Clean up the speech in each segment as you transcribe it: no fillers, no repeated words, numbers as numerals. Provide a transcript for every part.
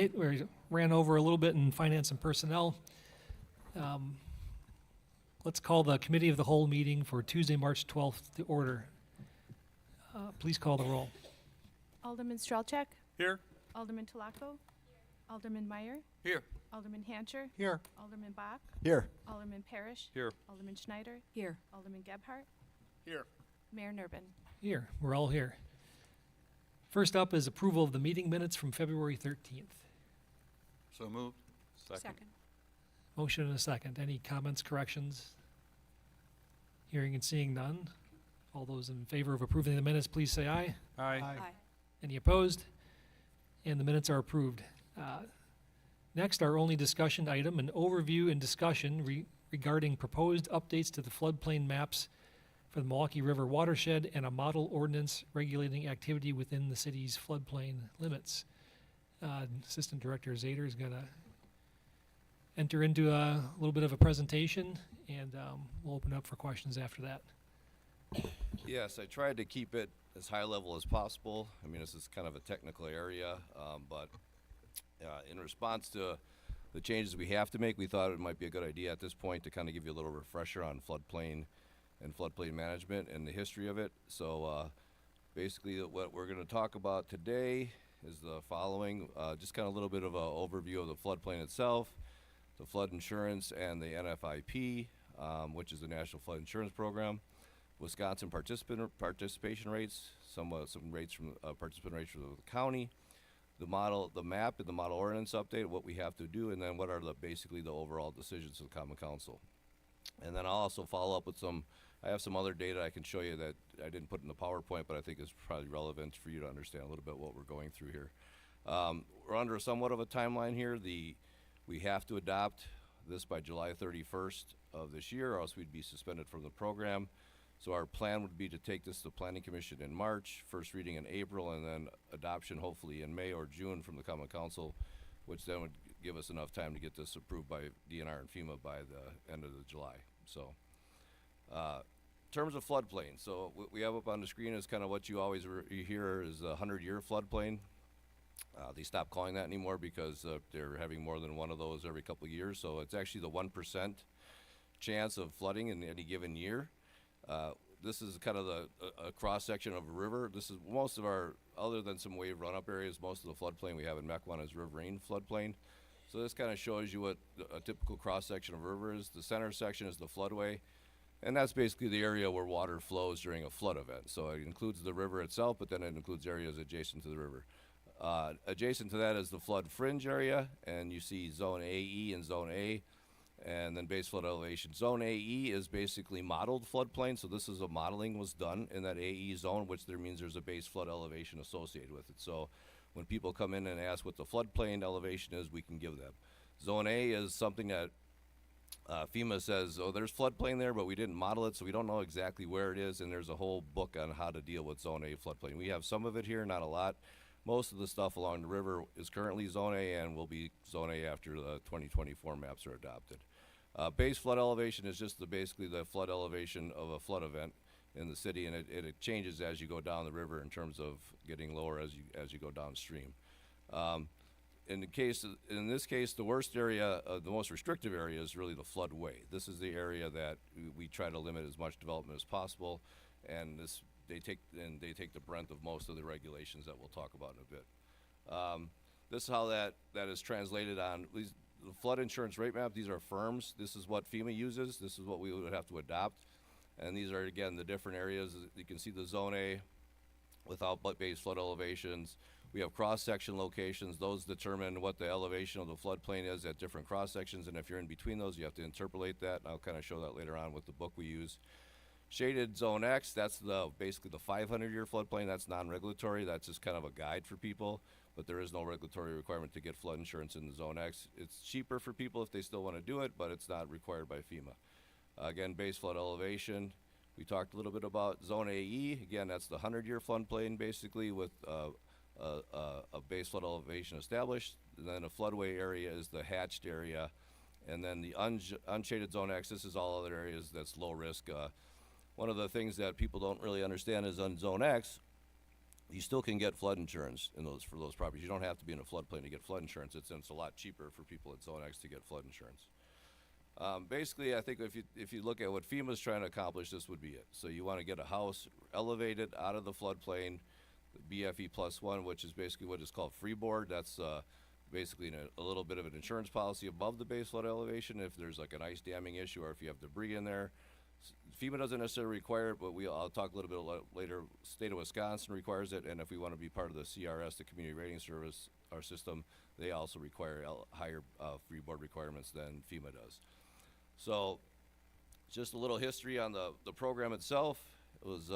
tonight. We ran over a little bit in finance and personnel. Let's call the committee of the whole meeting for Tuesday, March 12th to order. Please call the roll. Alderman Strelchak? Here. Alderman Talaco? Alderman Meyer? Here. Alderman Hancher? Here. Alderman Bach? Here. Alderman Parrish? Here. Alderman Schneider? Here. Alderman Gebhardt? Here. Mayor Nurbin? Here, we're all here. First up is approval of the meeting minutes from February 13th. So moved. Second. Motion and a second. Any comments, corrections? Hearing and seeing none. All those in favor of approving the minutes, please say aye. Aye. Any opposed? And the minutes are approved. Next, our only discussion item, an overview and discussion regarding proposed updates to the floodplain maps for the Milwaukee River watershed and a model ordinance regulating activity within the city's floodplain limits. Assistant Director Zader is going to enter into a little bit of a presentation, and we'll open up for questions after that. Yes, I tried to keep it as high level as possible. I mean, this is kind of a technical area, but in response to the changes we have to make, we thought it might be a good idea at this point to kind of give you a little refresher on floodplain and floodplain management and the history of it. So basically what we're going to talk about today is the following, just kind of a little bit of an overview of the floodplain itself, the flood insurance and the NFIP, which is the National Flood Insurance Program, Wisconsin participation rates, some rates from participant rates from the county, the map and the model ordinance update, what we have to do, and then what are basically the overall decisions of the Common Council. And then I'll also follow up with I have some other data I can show you that I didn't put in the PowerPoint, but I think is probably relevant for you to understand a little bit what we're going through here. We're under somewhat of a timeline here. We have to adopt this by July 31st of this year, or else we'd be suspended from the program. So our plan would be to take this to the Planning Commission in March, first reading in April, and then adoption hopefully in May or June from the Common Council, which then would give us enough time to get this approved by DNR and FEMA by the end of July. So in terms of floodplain, so what we have up on the screen is kind of what you always you hear is a 100-year floodplain. They stopped calling that anymore because they're having more than one of those every couple of years. So it's actually the 1% chance of flooding in any given year. This is kind of a cross-section of a river. This is most of our, other than some wave run-up areas, most of the floodplain we have in Mequon is riverine floodplain. So this kind of shows you what a typical cross-section of a river is. The center section is the floodway, and that's basically the area where water flows during a flood event. So it includes the river itself, but then it includes areas adjacent to the river. Adjacent to that is the flood fringe area, and you see Zone AE and Zone A, and then base flood elevation. Zone AE is basically modeled floodplain, so this is a modeling was done in that AE zone, which there means there's a base flood elevation associated with it. So when people come in and ask what the floodplain elevation is, we can give them. Zone A is something that FEMA says, oh, there's floodplain there, but we didn't model it, so we don't know exactly where it is, and there's a whole book on how to deal with Zone A floodplain. We have some of it here, not a lot. Most of the stuff along the river is currently Zone A and will be Zone A after the 2024 maps are adopted. Base flood elevation is just basically the flood elevation of a flood event in the city, and it changes as you go down the river in terms of getting lower as you go downstream. In this case, the worst area, the most restrictive area is really the floodway. This is the area that we try to limit as much development as possible, and they take the brunt of most of the regulations that we'll talk about in a bit. This is how that is translated on the flood insurance rate map. These are firms. This is what FEMA uses. This is what we would have to adopt. And these are, again, the different areas. You can see the Zone A without base flood elevations. We have cross-section locations. Those determine what the elevation of the floodplain is at different cross-sections. And if you're in between those, you have to interpolate that. And I'll kind of show that later on with the book we use. Shaded Zone X, that's basically the 500-year floodplain. That's non-regulatory. That's just kind of a guide for people, but there is no regulatory requirement to get flood insurance in the Zone X. It's cheaper for people if they still want to do it, but it's not required by FEMA. Again, base flood elevation. We talked a little bit about Zone AE. Again, that's the 100-year floodplain, basically, with a base flood elevation established. And then a floodway area is the hatched area. And then the unshaded Zone X, this is all other areas that's low risk. One of the things that people don't really understand is on Zone X, you still can get flood insurance for those properties. You don't have to be in a floodplain to get flood insurance. It's a lot cheaper for people at Zone X to get flood insurance. Basically, I think if you look at what FEMA's trying to accomplish, this would be it. So you want to get a house elevated out of the floodplain, BFE +1, which is basically what is called freeboard. That's basically a little bit of an insurance policy above the base flood elevation if there's like an ice damming issue or if you have debris in there. FEMA doesn't necessarily require it, but I'll talk a little bit later. State of Wisconsin requires it, and if we want to be part of the CRS, the Community Rating Service, our system, they also require higher freeboard requirements than FEMA does. So, just a little history on the program itself. It was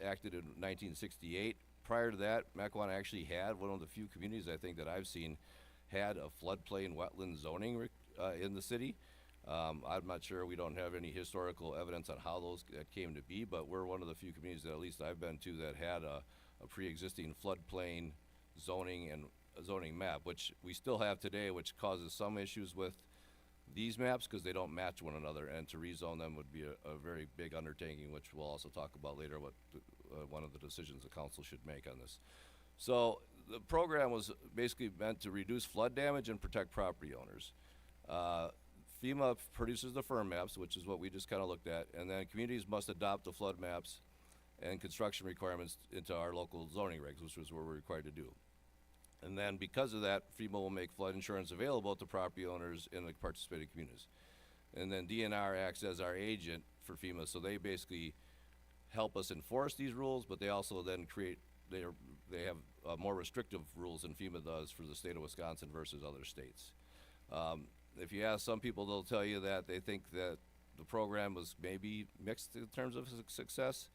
acted in 1968. Prior to that, Mequon actually had one of the few communities I think that I've seen had a floodplain wetland zoning in the city. I'm not sure, we don't have any historical evidence on how that came to be, but we're one of the few communities that at least I've been to that had a pre-existing floodplain zoning and a zoning map, which we still have today, which causes some issues with these maps because they don't match one another, and to rezone them would be a very big undertaking, which we'll also talk about later, what one of the decisions the council should make on this. So the program was basically meant to reduce flood damage and protect property owners. FEMA produces the firm maps, which is what we just kind of looked at, and then communities must adopt the flood maps and construction requirements into our local zoning regs, which is what we're required to do. And then because of that, FEMA will make flood insurance available to property owners in the participating communities. And then DNR acts as our agent for FEMA, so they basically help us enforce these rules, but they also then they have more restrictive rules than FEMA does for the state of Wisconsin versus other states. If you ask some people, they'll tell you that they think that the program was maybe mixed in terms of success.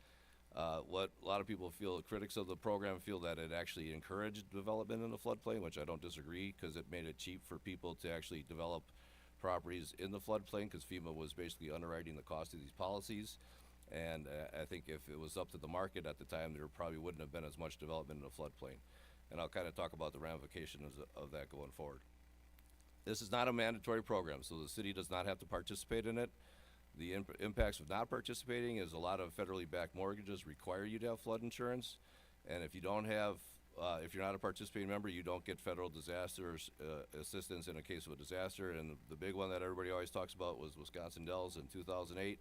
What a lot of people feel, critics of the program feel that it actually encouraged development in the floodplain, which I don't disagree, because it made it cheap for people to actually develop properties in the floodplain, because FEMA was basically underwriting the cost of these policies. And I think if it was up to the market at the time, there probably wouldn't have been as much development in the floodplain. And I'll kind of talk about the ramifications of that going forward. This is not a mandatory program, so the city does not have to participate in it. The impacts of not participating is a lot of federally backed mortgages require you to have flood insurance. And if you don't have, if you're not a participating member, you don't get federal disaster assistance in a case of a disaster. And the big one that everybody always talks about was Wisconsin Dells in 2008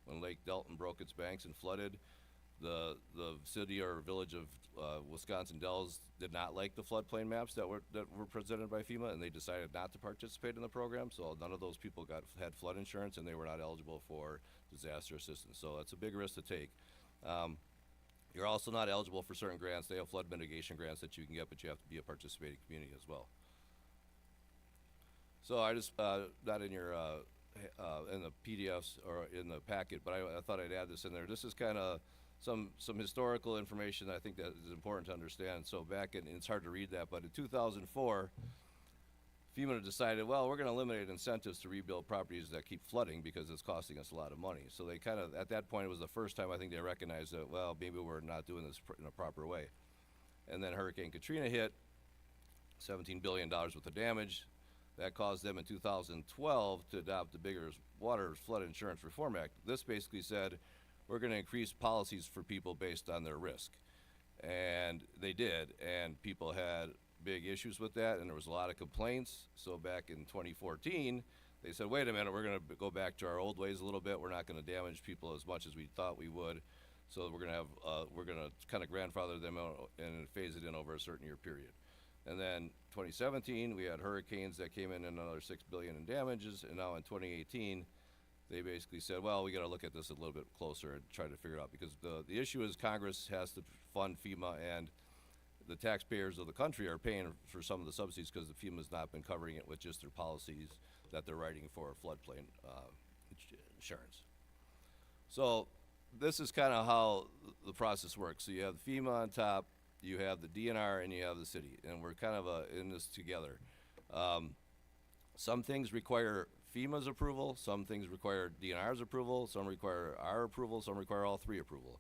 when Lake Delton broke its banks and flooded. The city or village of Wisconsin Dells did not like the floodplain maps that were presented by FEMA, and they decided not to participate in the program. So none of those people had flood insurance, and they were not eligible for disaster assistance. So that's a big risk to take. You're also not eligible for certain grants. They have flood mitigation grants that you can get, but you have to be a participating community as well. So I just not in your in the PDFs or in the packet, but I thought I'd add this in there. This is kind of some historical information that I think that is important to understand. So back in, it's hard to read that, but in 2004, FEMA decided, well, we're going to eliminate incentives to rebuild properties that keep flooding because it's costing us a lot of money. So they kind of, at that point, it was the first time I think they recognized that, well, maybe we're not doing this in a proper way. And then Hurricane Katrina hit, $17 billion worth of damage. That caused them in 2012 to adopt the bigger Water Flood Insurance Reform Act. This basically said, we're going to increase policies for people based on their risk. And they did, and people had big issues with that, and there was a lot of complaints. So back in 2014, they said, wait a minute, we're going to go back to our old ways a little bit. We're not going to damage people as much as we thought we would. So we're going to have, we're going to kind of grandfather them out and phase it in over a certain year period. And then 2017, we had hurricanes that came in another $6 billion in damages, and now in 2018, they basically said, well, we got to look at this a little bit closer and try to figure it out, because the issue is Congress has to fund FEMA, and the taxpayers of the country are paying for some of the subsidies because the FEMA's not been covering it with just their policies that they're writing for floodplain insurance. So this is kind of how the process works. So you have FEMA on top, you have the DNR, and you have the city, and we're kind of in this together. Some things require FEMA's approval, some things require DNR's approval, some require our approval, some require all three approval.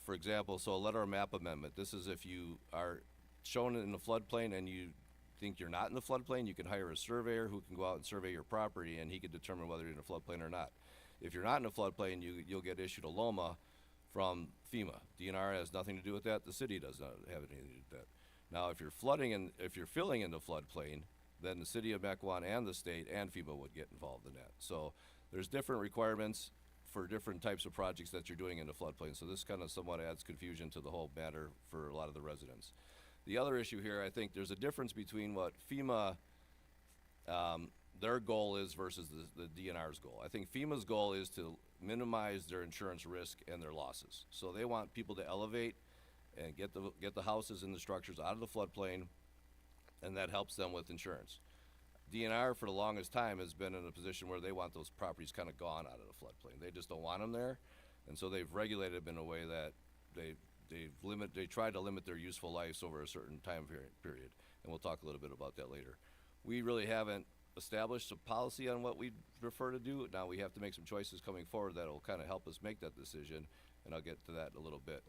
For example, so a letter of map amendment. This is if you are shown in the floodplain and you think you're not in the floodplain, you can hire a surveyor who can go out and survey your property, and he can determine whether you're in a floodplain or not. If you're not in a floodplain, you'll get issued a LOMA from FEMA. DNR has nothing to do with that. The city does not have anything to do with that. Now, if you're flooding and if you're filling in the floodplain, then the city of Mequon and the state and FEMA would get involved in that. So there's different requirements for different types of projects that you're doing in the floodplain. So this kind of somewhat adds confusion to the whole matter for a lot of the residents. The other issue here, I think there's a difference between what FEMA, their goal is versus the DNR's goal. I think FEMA's goal is to minimize their insurance risk and their losses. So they want people to elevate and get the houses and the structures out of the floodplain, and that helps them with insurance. DNR for the longest time has been in a position where they want those properties kind of gone out of the floodplain. They just don't want them there, and so they've regulated them in a way that they try to limit their useful lives over a certain time period, and we'll talk a little bit about that later. We really haven't established a policy on what we prefer to do. Now we have to make some choices coming forward that will kind of help us make that decision, and I'll get to that in a little bit.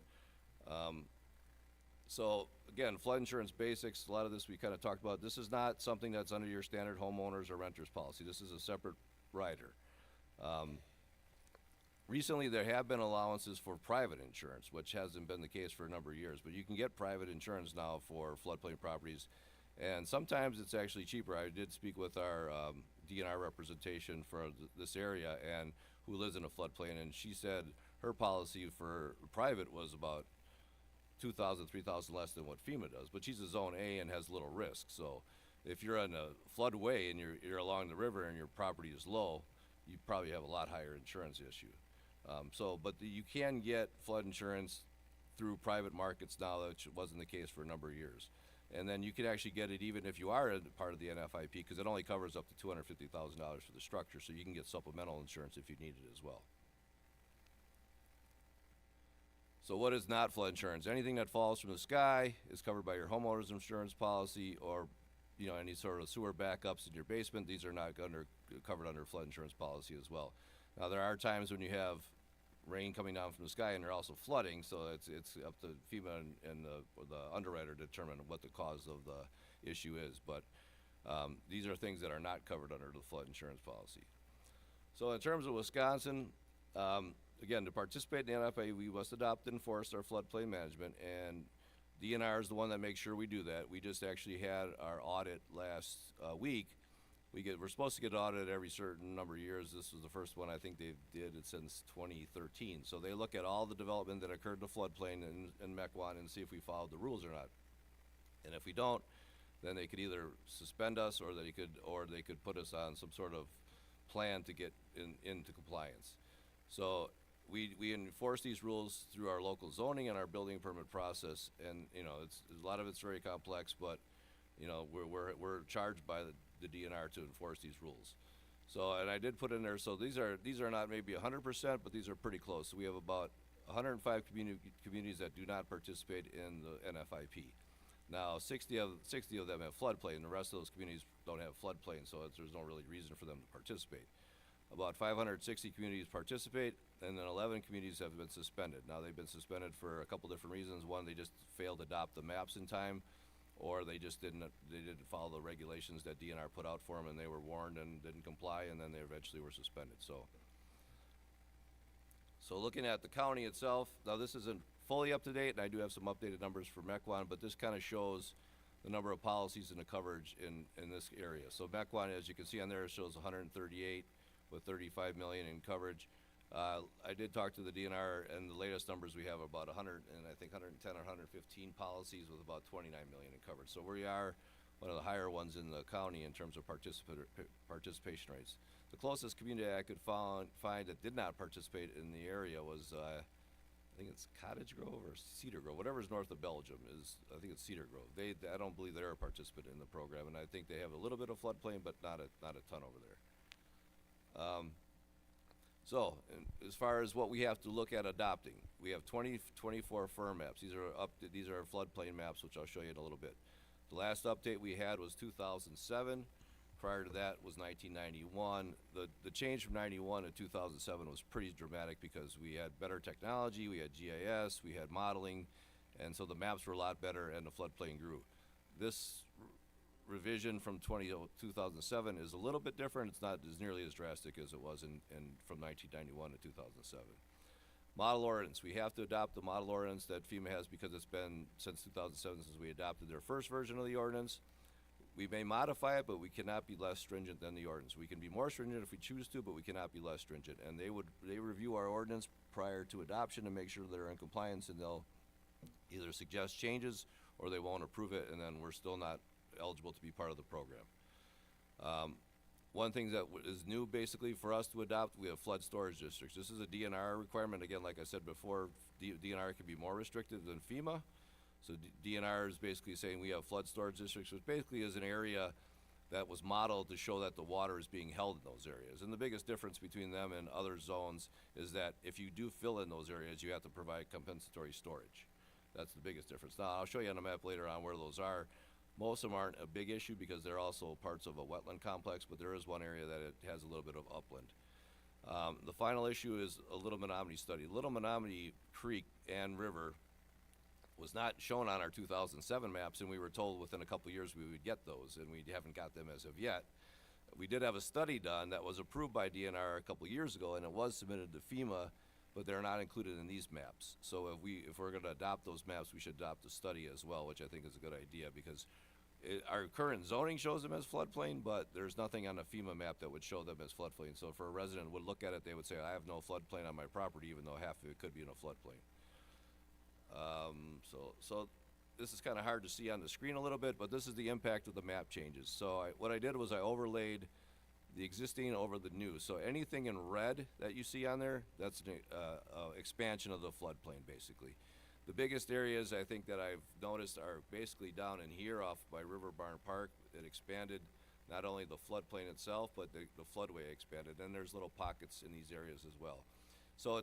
So again, flood insurance basics, a lot of this we kind of talked about. This is not something that's under your standard homeowners or renters policy. This is a separate rider. Recently, there have been allowances for private insurance, which hasn't been the case for a number of years, but you can get private insurance now for floodplain properties, and sometimes it's actually cheaper. I did speak with our DNR representation for this area and who lives in a floodplain, and she said her policy for private was about $2,000, $3,000 less than what FEMA does, but she's a zone A and has little risk. So if you're on a floodway and you're along the river and your property is low, you probably have a lot higher insurance issue. But you can get flood insurance through private markets now, which wasn't the case for a number of years. And then you can actually get it even if you are a part of the NFIP, because it only covers up to $250,000 for the structure, so you can get supplemental insurance if you need it as well. So what is not flood insurance? Anything that falls from the sky is covered by your homeowner's insurance policy, or any sort of sewer backups in your basement. These are not covered under flood insurance policy as well. Now there are times when you have rain coming down from the sky and they're also flooding, so it's up to FEMA and the underwriter to determine what the cause of the issue is. But these are things that are not covered under the flood insurance policy. So in terms of Wisconsin, again, to participate in the NFIP, we must adopt and enforce our floodplain management, and DNR is the one that makes sure we do that. We just actually had our audit last week. We're supposed to get audited every certain number of years. This was the first one I think they did it since 2013. So they look at all the development that occurred in the floodplain in Mequon and see if we followed the rules or not. And if we don't, then they could either suspend us or they could put us on some sort of plan to get into compliance. So we enforce these rules through our local zoning and our building permit process, and a lot of it's very complex, but we're charged by the DNR to enforce these rules. So, and I did put in there, so these are not maybe 100%, but these are pretty close. So we have about 105 communities that do not participate in the NFIP. Now 60 of them have floodplain, and the rest of those communities don't have floodplain, so there's no really reason for them to participate. About 560 communities participate, and then 11 communities have been suspended. Now they've been suspended for a couple different reasons. One, they just failed to adopt the maps in time, or they just didn't follow the regulations that DNR put out for them, and they were warned and didn't comply, and then they eventually were suspended. So looking at the county itself, now this isn't fully up to date, and I do have some updated numbers for Mequon, but this kind of shows the number of policies and the coverage in this area. So Mequon, as you can see on there, shows 138 with 35 million in coverage. I did talk to the DNR, and the latest numbers we have about 100 and I think 110 or 115 policies with about 29 million in coverage. So we are one of the higher ones in the county in terms of participation rates. The closest community I could find that did not participate in the area was I think it's Cottage Grove or Cedar Grove, whatever's north of Belgium is. I think it's Cedar Grove. I don't believe they're a participant in the program, and I think they have a little bit of floodplain, but not a ton over there. So, as far as what we have to look at adopting, we have 24 firm maps. These are floodplain maps, which I'll show you in a little bit. The last update we had was 2007. Prior to that was 1991. The change from 91 to 2007 was pretty dramatic because we had better technology, we had GIS, we had modeling, and so the maps were a lot better and the floodplain grew. This revision from 2007 is a little bit different. It's not as nearly as drastic as it was from 1991 to 2007. Model ordinance, we have to adopt the model ordinance that FEMA has because it's been since 2007 since we adopted their first version of the ordinance. We may modify it, but we cannot be less stringent than the ordinance. We can be more stringent if we choose to, but we cannot be less stringent. And they review our ordinance prior to adoption to make sure they're in compliance, and they'll either suggest changes or they won't approve it, and then we're still not eligible to be part of the program. One thing that is new basically for us to adopt, we have flood storage districts. This is a DNR requirement. Again, like I said before, DNR can be more restrictive than FEMA. So DNR is basically saying we have flood storage districts, which basically is an area that was modeled to show that the water is being held in those areas. And the biggest difference between them and other zones is that if you do fill in those areas, you have to provide compensatory storage. That's the biggest difference. Now, I'll show you on a map later on where those are. Most of them aren't a big issue because they're also parts of a wetland complex, but there is one area that it has a little bit of upland. The final issue is a Little Menominee study. Little Menominee Creek and River was not shown on our 2007 maps, and we were told within a couple years we would get those, and we haven't got them as of yet. We did have a study done that was approved by DNR a couple years ago, and it was submitted to FEMA, but they're not included in these maps. So if we're going to adopt those maps, we should adopt the study as well, which I think is a good idea because our current zoning shows them as floodplain, but there's nothing on a FEMA map that would show them as floodplain. So if a resident would look at it, they would say, I have no floodplain on my property, even though half of it could be in a floodplain. So this is kind of hard to see on the screen a little bit, but this is the impact of the map changes. So what I did was I overlaid the existing over the new. So anything in red that you see on there, that's an expansion of the floodplain, basically. The biggest areas I think that I've noticed are basically down in here off by River Barn Park. It expanded not only the floodplain itself, but the floodway expanded. And there's little pockets in these areas as well. So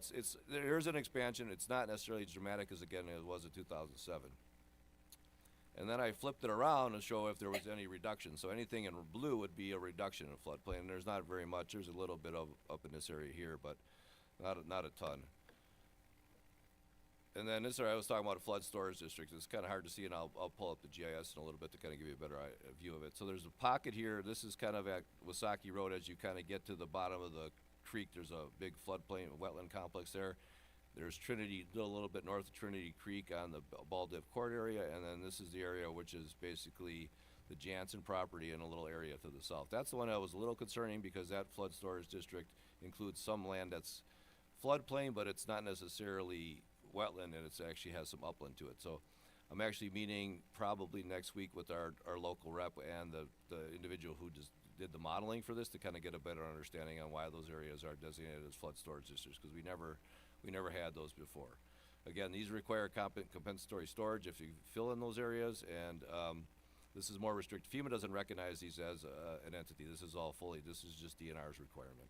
there's an expansion. It's not necessarily as dramatic as, again, it was in 2007. And then I flipped it around to show if there was any reduction. So anything in blue would be a reduction in floodplain. And there's not very much. There's a little bit of up in this area here, but not a ton. And then this area I was talking about a flood storage district. It's kind of hard to see, and I'll pull up the GIS in a little bit to kind of give you a better view of it. So there's a pocket here. This is kind of at Wasaki Road as you kind of get to the bottom of the creek. There's a big floodplain, wetland complex there. There's Trinity, a little bit north of Trinity Creek on the Ball Dip Court area, and then this is the area which is basically the Jansen property and a little area to the south. That's the one that was a little concerning because that flood storage district includes some land that's floodplain, but it's not necessarily wetland, and it actually has some upland to it. So I'm actually meeting probably next week with our local rep and the individual who did the modeling for this to kind of get a better understanding on why those areas are designated as flood storage districts, because we never had those before. Again, these require compensatory storage if you fill in those areas, and this is more restricted. FEMA doesn't recognize these as an entity. This is just DNR's requirement.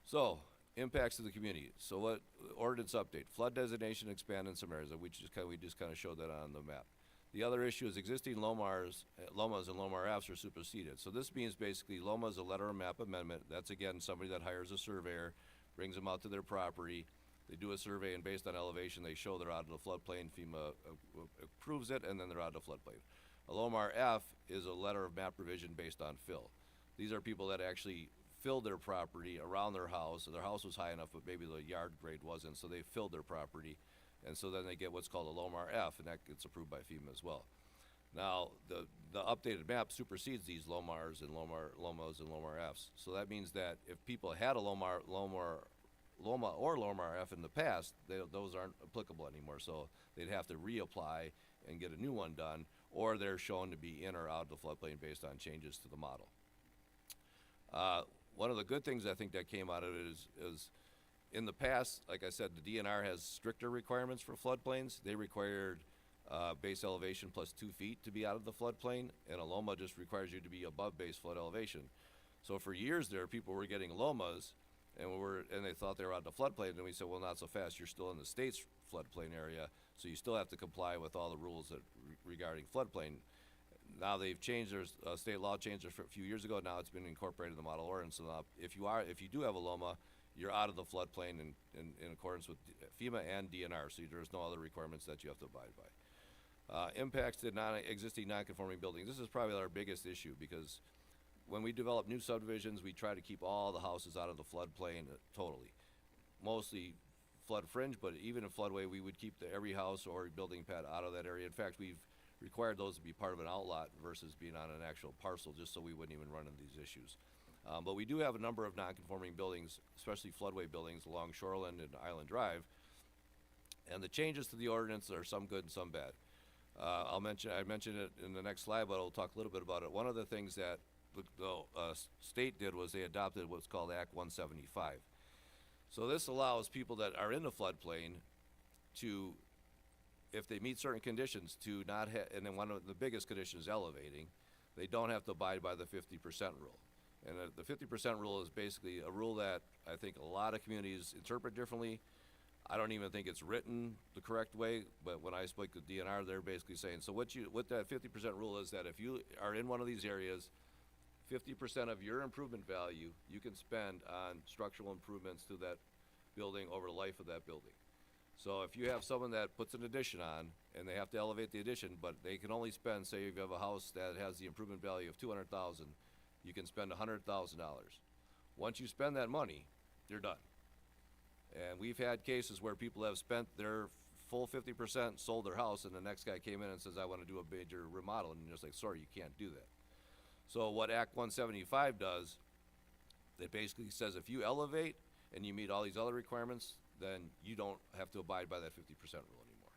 So, impacts to the community. So what ordinance update? Flood designation expand in some areas. We just kind of showed that on the map. The other issue is existing LOMAs and LOMAR Fs are superseded. So this means basically LOMA is a letter of map amendment. That's again somebody that hires a surveyor, brings them out to their property. They do a survey, and based on elevation, they show they're out of the floodplain. FEMA approves it, and then they're out of the floodplain. A LOMAR F is a letter of map revision based on fill. These are people that actually filled their property around their house. So their house was high enough, but maybe the yard grade wasn't, so they filled their property. And so then they get what's called a LOMAR F, and that gets approved by FEMA as well. Now, the updated map supersedes these LOMAs and LOMAR Fs. So that means that if people had a LOMA or LOMAR F in the past, those aren't applicable anymore. So they'd have to reapply and get a new one done, or they're shown to be in or out of the floodplain based on changes to the model. One of the good things I think that came out of it is in the past, like I said, the DNR has stricter requirements for floodplains. They required base elevation plus 2 feet to be out of the floodplain, and a LOMA just requires you to be above base flood elevation. So for years there, people were getting LOMAs, and they thought they were out of the floodplain, and we said, well, not so fast. You're still in the state's floodplain area, so you still have to comply with all the rules that regarding floodplain. Now they've changed their state law changed a few years ago. Now it's been incorporated in the model ordinance. So now if you do have a LOMA, you're out of the floodplain in accordance with FEMA and DNR. So there's no other requirements that you have to abide by. Impacts to existing non-conforming buildings. This is probably our biggest issue because when we develop new subdivisions, we try to keep all the houses out of the floodplain totally. mostly flood fringe, but even in floodway, we would keep every house or building pad out of that area. In fact, we've required those to be part of an outlot versus being on an actual parcel, just so we wouldn't even run into these issues. But we do have a number of non-conforming buildings, especially floodway buildings along Shoreland and Island Drive. And the changes to the ordinance are some good and some bad. I mentioned it in the next slide, but I'll talk a little bit about it. One of the things that the state did was they adopted what's called Act 175. So this allows people that are in the floodplain to, if they meet certain conditions, to not have, and then one of the biggest conditions is elevating, they don't have to abide by the 50% rule. And the 50% rule is basically a rule that I think a lot of communities interpret differently. I don't even think it's written the correct way, but when I spoke with DNR, they're basically saying, so what that 50% rule is that if you are in one of these areas, 50% of your improvement value you can spend on structural improvements to that building over the life of that building. So if you have someone that puts an addition on and they have to elevate the addition, but they can only spend, say if you have a house that has the improvement value of $200,000, you can spend $100,000. Once you spend that money, you're done. And we've had cases where people have spent their full 50%, sold their house, and the next guy came in and says, I want to do a major remodel, and you're just like, sorry, you can't do that. So what Act 175 does, it basically says if you elevate and you meet all these other requirements, then you don't have to abide by that 50% rule anymore.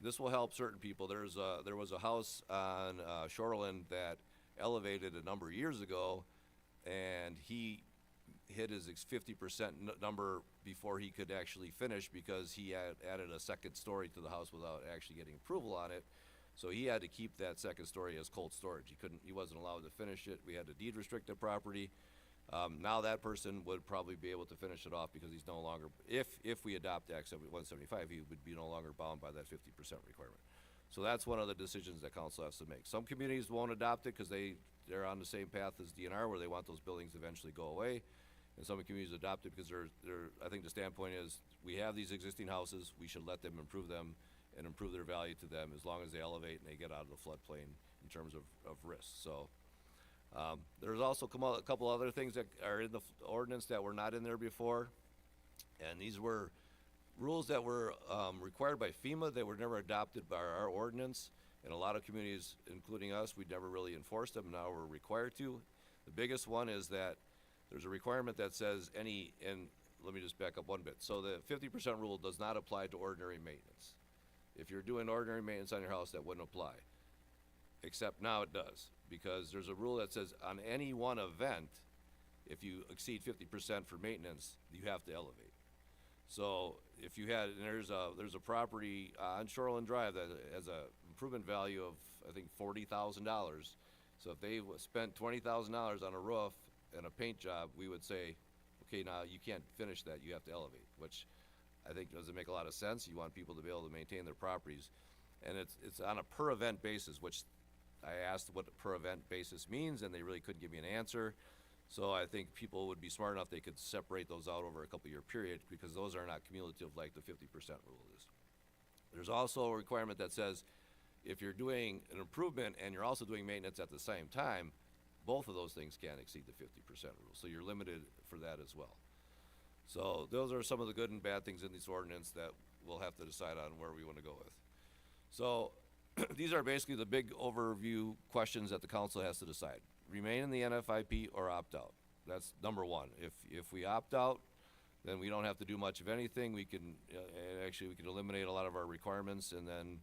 This will help certain people. There was a house on Shoreland that elevated a number of years ago, and he hit his 50% number before he could actually finish because he had added a second story to the house without actually getting approval on it. So he had to keep that second story as cold storage. He wasn't allowed to finish it. We had to deed restrict the property. Now that person would probably be able to finish it off because he's no longer, if we adopt Act 175, he would be no longer bound by that 50% requirement. So that's one of the decisions that council has to make. Some communities won't adopt it because they're on the same path as DNR where they want those buildings to eventually go away. And some communities adopt it because I think the standpoint is we have these existing houses, we should let them improve them and improve their value to them as long as they elevate and they get out of the floodplain in terms of risk. So there's also a couple other things that are in the ordinance that were not in there before. And these were rules that were required by FEMA that were never adopted by our ordinance. And a lot of communities, including us, we never really enforced them. Now we're required to. The biggest one is that there's a requirement that says and let me just back up one bit. So the 50% rule does not apply to ordinary maintenance. If you're doing ordinary maintenance on your house, that wouldn't apply. Except now it does, because there's a rule that says on any one event, if you exceed 50% for maintenance, you have to elevate. So if you had, and there's a property on Shoreland Drive that has a improvement value of, I think, $40,000. So if they spent $20,000 on a roof and a paint job, we would say, okay, now you can't finish that, you have to elevate, which I think doesn't make a lot of sense. You want people to be able to maintain their properties. And it's on a per event basis, which I asked what the per event basis means, and they really couldn't give me an answer. So I think people would be smart enough they could separate those out over a couple-year period because those are not cumulative like the 50% rule is. There's also a requirement that says if you're doing an improvement and you're also doing maintenance at the same time, both of those things can't exceed the 50% rule. So you're limited for that as well. So those are some of the good and bad things in this ordinance that we'll have to decide on where we want to go with. So these are basically the big overview questions that the council has to decide. Remain in the NFIP or opt out. That's number one. If we opt out, then we don't have to do much of anything. We can actually we can eliminate a lot of our requirements, and then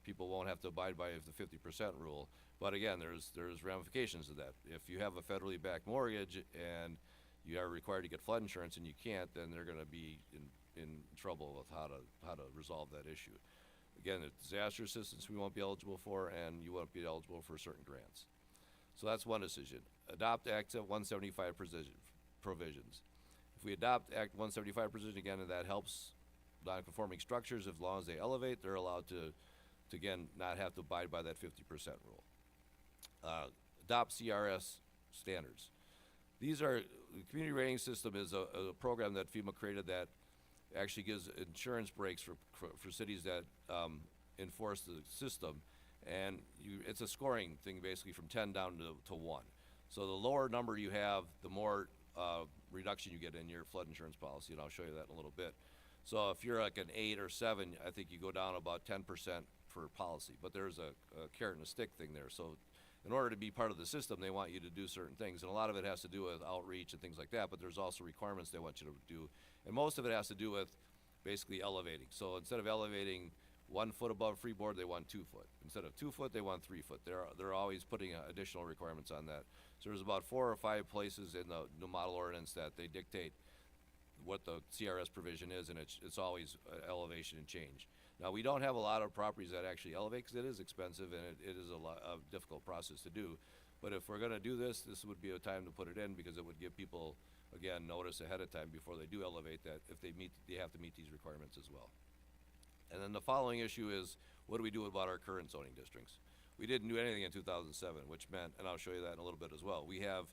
people won't have to abide by the 50% rule. But again, there's ramifications to that. If you have a federally backed mortgage and you are required to get flood insurance and you can't, then they're going to be in trouble with how to resolve that issue. Again, disaster assistance we won't be eligible for, and you won't be eligible for certain grants. So that's one decision. Adopt Act 175 provisions. If we adopt Act 175 provision again, and that helps non-conforming structures, as long as they elevate, they're allowed to again not have to abide by that 50% rule. Adopt CRS standards. These are, the community rating system is a program that FEMA created that actually gives insurance breaks for cities that enforce the system. And it's a scoring thing basically from 10 down to 1. So the lower number you have, the more reduction you get in your flood insurance policy, and I'll show you that in a little bit. So if you're like an 8 or 7, I think you go down about 10% for policy, but there's a carrot and a stick thing there. So in order to be part of the system, they want you to do certain things, and a lot of it has to do with outreach and things like that, but there's also requirements they want you to do, and most of it has to do with basically elevating. So instead of elevating 1 foot above freeboard, they want 2 foot. Instead of 2 foot, they want 3 foot. They're always putting additional requirements on that. So there's about 4 or 5 places in the new model ordinance that they dictate what the CRS provision is, and it's always elevation and change. Now, we don't have a lot of properties that actually elevate because it is expensive and it is a difficult process to do. But if we're going to do this, this would be a time to put it in because it would give people, again, notice ahead of time before they do elevate that if they have to meet these requirements as well. And then the following issue is, what do we do about our current zoning districts? We didn't do anything in 2007, which meant, and I'll show you that in a little bit as well, we have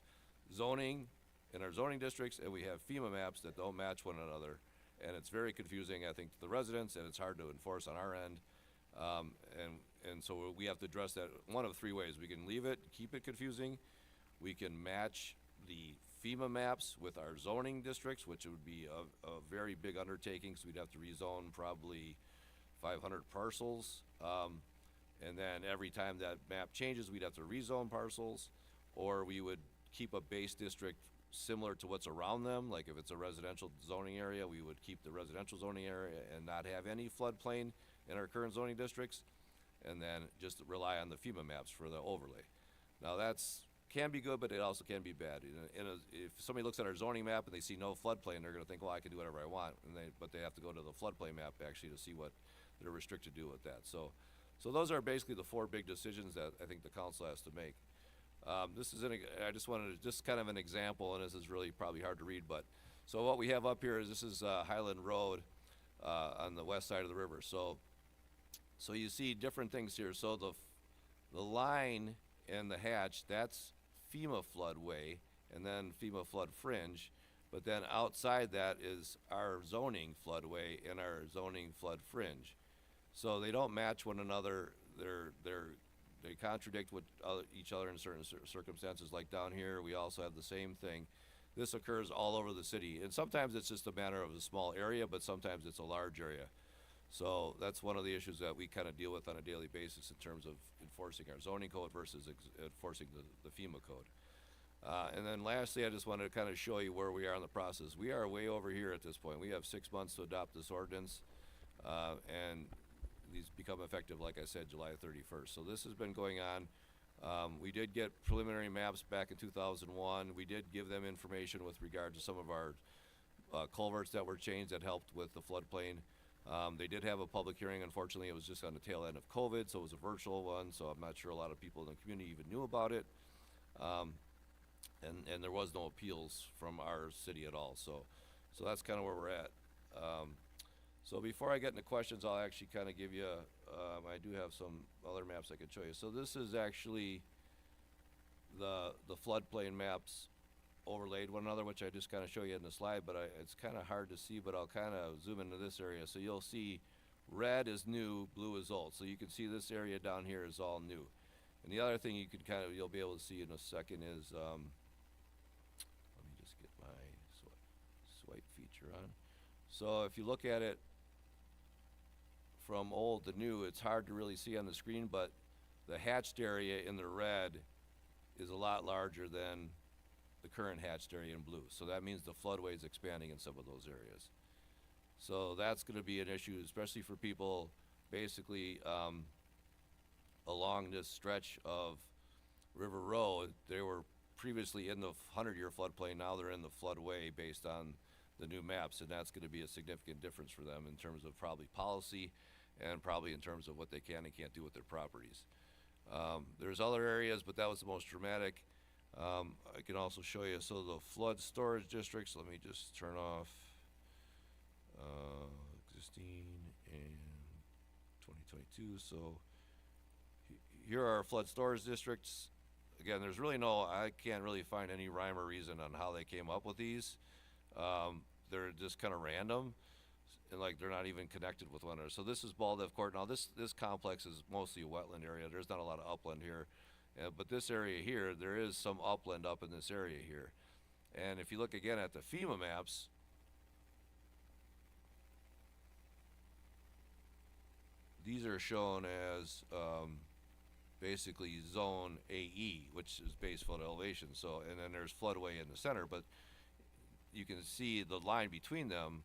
zoning in our zoning districts and we have FEMA maps that don't match one another. And it's very confusing, I think, to the residents, and it's hard to enforce on our end. And so we have to address that one of 3 ways. We can leave it, keep it confusing. We can match the FEMA maps with our zoning districts, which would be a very big undertaking, so we'd have to rezone probably 500 parcels. And then every time that map changes, we'd have to rezone parcels, or we would keep a base district similar to what's around them. Like if it's a residential zoning area, we would keep the residential zoning area and not have any floodplain in our current zoning districts, and then just rely on the FEMA maps for the overlay. Now can be good, but it also can be bad. If somebody looks at our zoning map and they see no floodplain, they're gonna think, well, I can do whatever I want, but they have to go to the floodplain map actually to see what they're restricted to do with that. So those are basically the 4 big decisions that I think the council has to make. I just wanted to, just kind of an example, and this is really probably hard to read, but, so what we have up here is, this is Highland Road on the west side of the river. So you see different things here. So the line and the hatch, that's FEMA floodway, and then FEMA flood fringe, but then outside that is our zoning floodway and our zoning flood fringe. So they don't match one another. They contradict with each other in certain circumstances. Like down here, we also have the same thing. This occurs all over the city, and sometimes it's just a matter of a small area, but sometimes it's a large area. So that's one of the issues that we kind of deal with on a daily basis in terms of enforcing our zoning code versus enforcing the FEMA code. And then lastly, I just wanted to kind of show you where we are in the process. We are way over here at this point. We have 6 months to adopt this ordinance, and these become effective, like I said, July 31st. So this has been going on. We did get preliminary maps back in 2001. We did give them information with regard to some of our culverts that were changed that helped with the floodplain. They did have a public hearing. Unfortunately, it was just on the tail end of COVID, so it was a virtual one, so I'm not sure a lot of people in the community even knew about it. And there was no appeals from our city at all. So that's kind of where we're at. So before I get into questions, I'll actually kind of give you, I do have some other maps I could show you. So this is actually the floodplain maps overlaid one another, which I just kind of show you in the slide, but it's kind of hard to see, but I'll kind of zoom into this area. So you'll see red is new, blue is old. So you can see this area down here is all new. And the other thing you could you'll be able to see in a second is, let me just get my swipe feature on. So if you look at it from old to new, it's hard to really see on the screen, but the hatched area in the red is a lot larger than the current hatched area in blue. So that means the floodway is expanding in some of those areas. So that's going to be an issue, especially for people basically along this stretch of River Road. They were previously in the 100-year floodplain. Now they're in the floodway based on the new maps, and that's going to be a significant difference for them in terms of probably policy and probably in terms of what they can and can't do with their properties. There's other areas, but that was the most dramatic. I can also show you, so the flood storage districts, let me just turn off existing and 2022. So here are our flood storage districts. Again, there's really I can't really find any rhyme or reason on how they came up with these. They're just kind of random, and like they're not even connected with one another. So this is Baldiv Court. Now this complex is mostly a wetland area. There's not a lot of upland here, but this area here, there is some upland up in this area here. And if you look again at the FEMA maps, these are shown as basically zone AE, which is base flood elevation. So, and then there's floodway in the center, but you can see the line between them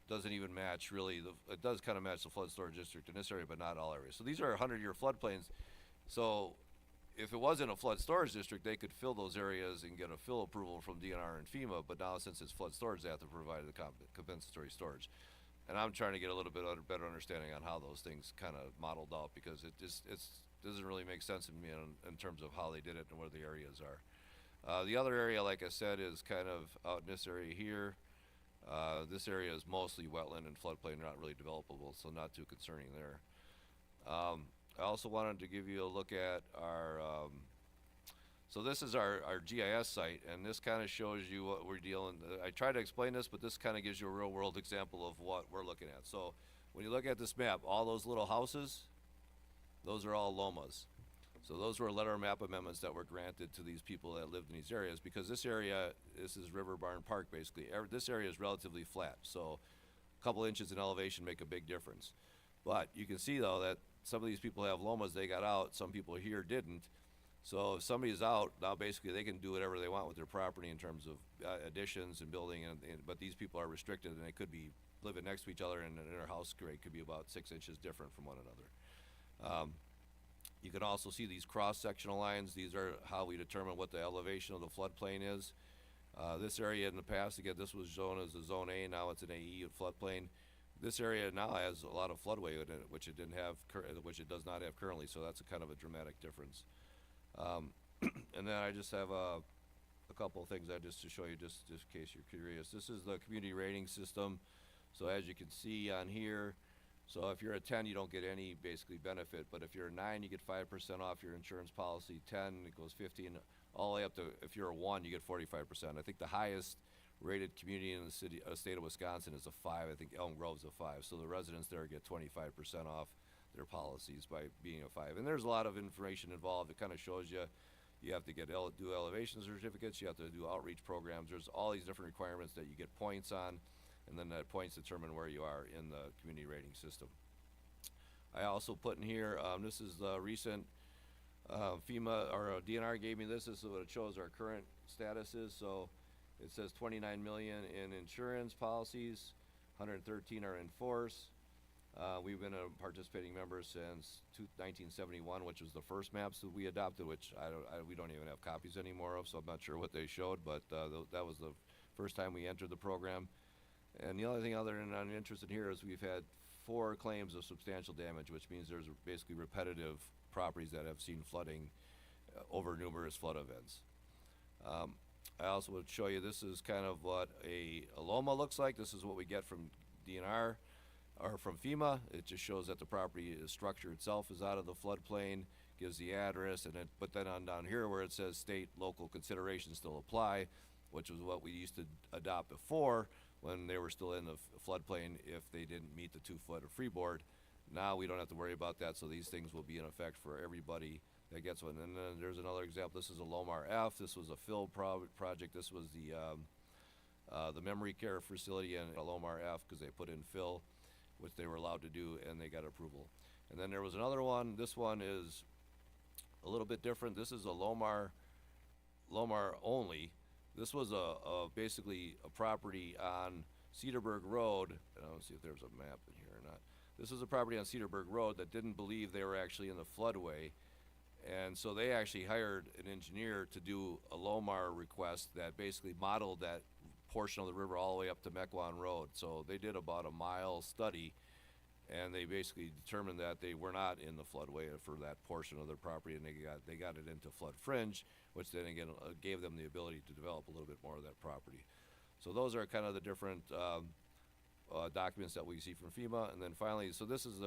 doesn't even match really. It does kind of match the flood storage district in this area, but not all areas. So these are 100-year floodplains. So if it wasn't a flood storage district, they could fill those areas and get a fill approval from DNR and FEMA, but now since it's flood storage, they have to provide the compensatory storage. And I'm trying to get a little bit better understanding on how those things kind of modeled out, because it doesn't really make sense to me in terms of how they did it and where the areas are. The other area, like I said, is kind of out in this area here. This area is mostly wetland and floodplain, not really developable, so not too concerning there. I also wanted to give you a look at our, so this is our GIS site, and this kind of shows you what we're dealing. I tried to explain this, but this kind of gives you a real world example of what we're looking at. So when you look at this map, all those little houses, those are all LOMAs. So those were letter of map amendments that were granted to these people that lived in these areas, because this area, this is River Barn Park basically. This area is relatively flat, so a couple inches in elevation make a big difference. But you can see though that some of these people have LOMAs, they got out, some people here didn't. So if somebody's out, now basically they can do whatever they want with their property in terms of additions and building, but these people are restricted, and they could be living next to each other, and their house grade could be about 6 inches different from one another. You can also see these cross-sectional lines. These are how we determine what the elevation of the floodplain is. This area in the past, again, this was shown as a zone A, now it's an AE floodplain. This area now has a lot of floodway in it, which it didn't have, which it does not have currently, so that's a kind of a dramatic difference. And then I just have a couple of things just to show you, just in case you're curious. This is the community rating system. So as you can see on here, so if you're a 10, you don't get any basically benefit, but if you're a 9, you get 5% off your insurance policy. 10, it goes 15, all the way up to, if you're a 1, you get 45%. I think the highest rated community in the state of Wisconsin is a 5. I think Elm Grove's a 5. So the residents there get 25% off their policies by being a 5. And there's a lot of information involved. It kind of shows you, you have to get do elevation certificates, you have to do outreach programs. There's all these different requirements that you get points on, and then that points determine where you are in the community rating system. I also put in here, this is the recent FEMA, or DNR gave me this. This is what it shows our current status is. So it says 29 million in insurance policies, 113 are in force. We've been a participating member since 1971, which was the first maps that we adopted, which we don't even have copies anymore of, so I'm not sure what they showed, but that was the first time we entered the program. And the only thing other than I'm interested in here is we've had 4 claims of substantial damage, which means there's basically repetitive properties that have seen flooding over numerous flood events. I also would show you, this is kind of what a LOMA looks like. This is what we get from DNR or from FEMA. It just shows that the property structure itself is out of the floodplain, gives the address, and then, but then on down here where it says state local considerations still apply, which was what we used to adopt before when they were still in the floodplain if they didn't meet the 2-foot of freeboard. Now we don't have to worry about that, so these things will be in effect for everybody that gets one. And then there's another example. This is a Lomar F. This was a fill project. This was the memory care facility in a Lomar F because they put in fill, which they were allowed to do, and they got approval. And then there was another one. This one is a little bit different. This is a Lomar only. This was basically a property on Cedarburg Road. And I don't see if there's a map in here or not. This was a property on Cedarburg Road that didn't believe they were actually in the floodway. And so they actually hired an engineer to do a Lomar request that basically modeled that portion of the river all the way up to Mequon Road. So they did about a mile study, and they basically determined that they were not in the floodway for that portion of their property, and they got it into flood fringe, which then again gave them the ability to develop a little bit more of that property. So those are kind of the different documents that we see from FEMA. And then finally, so this is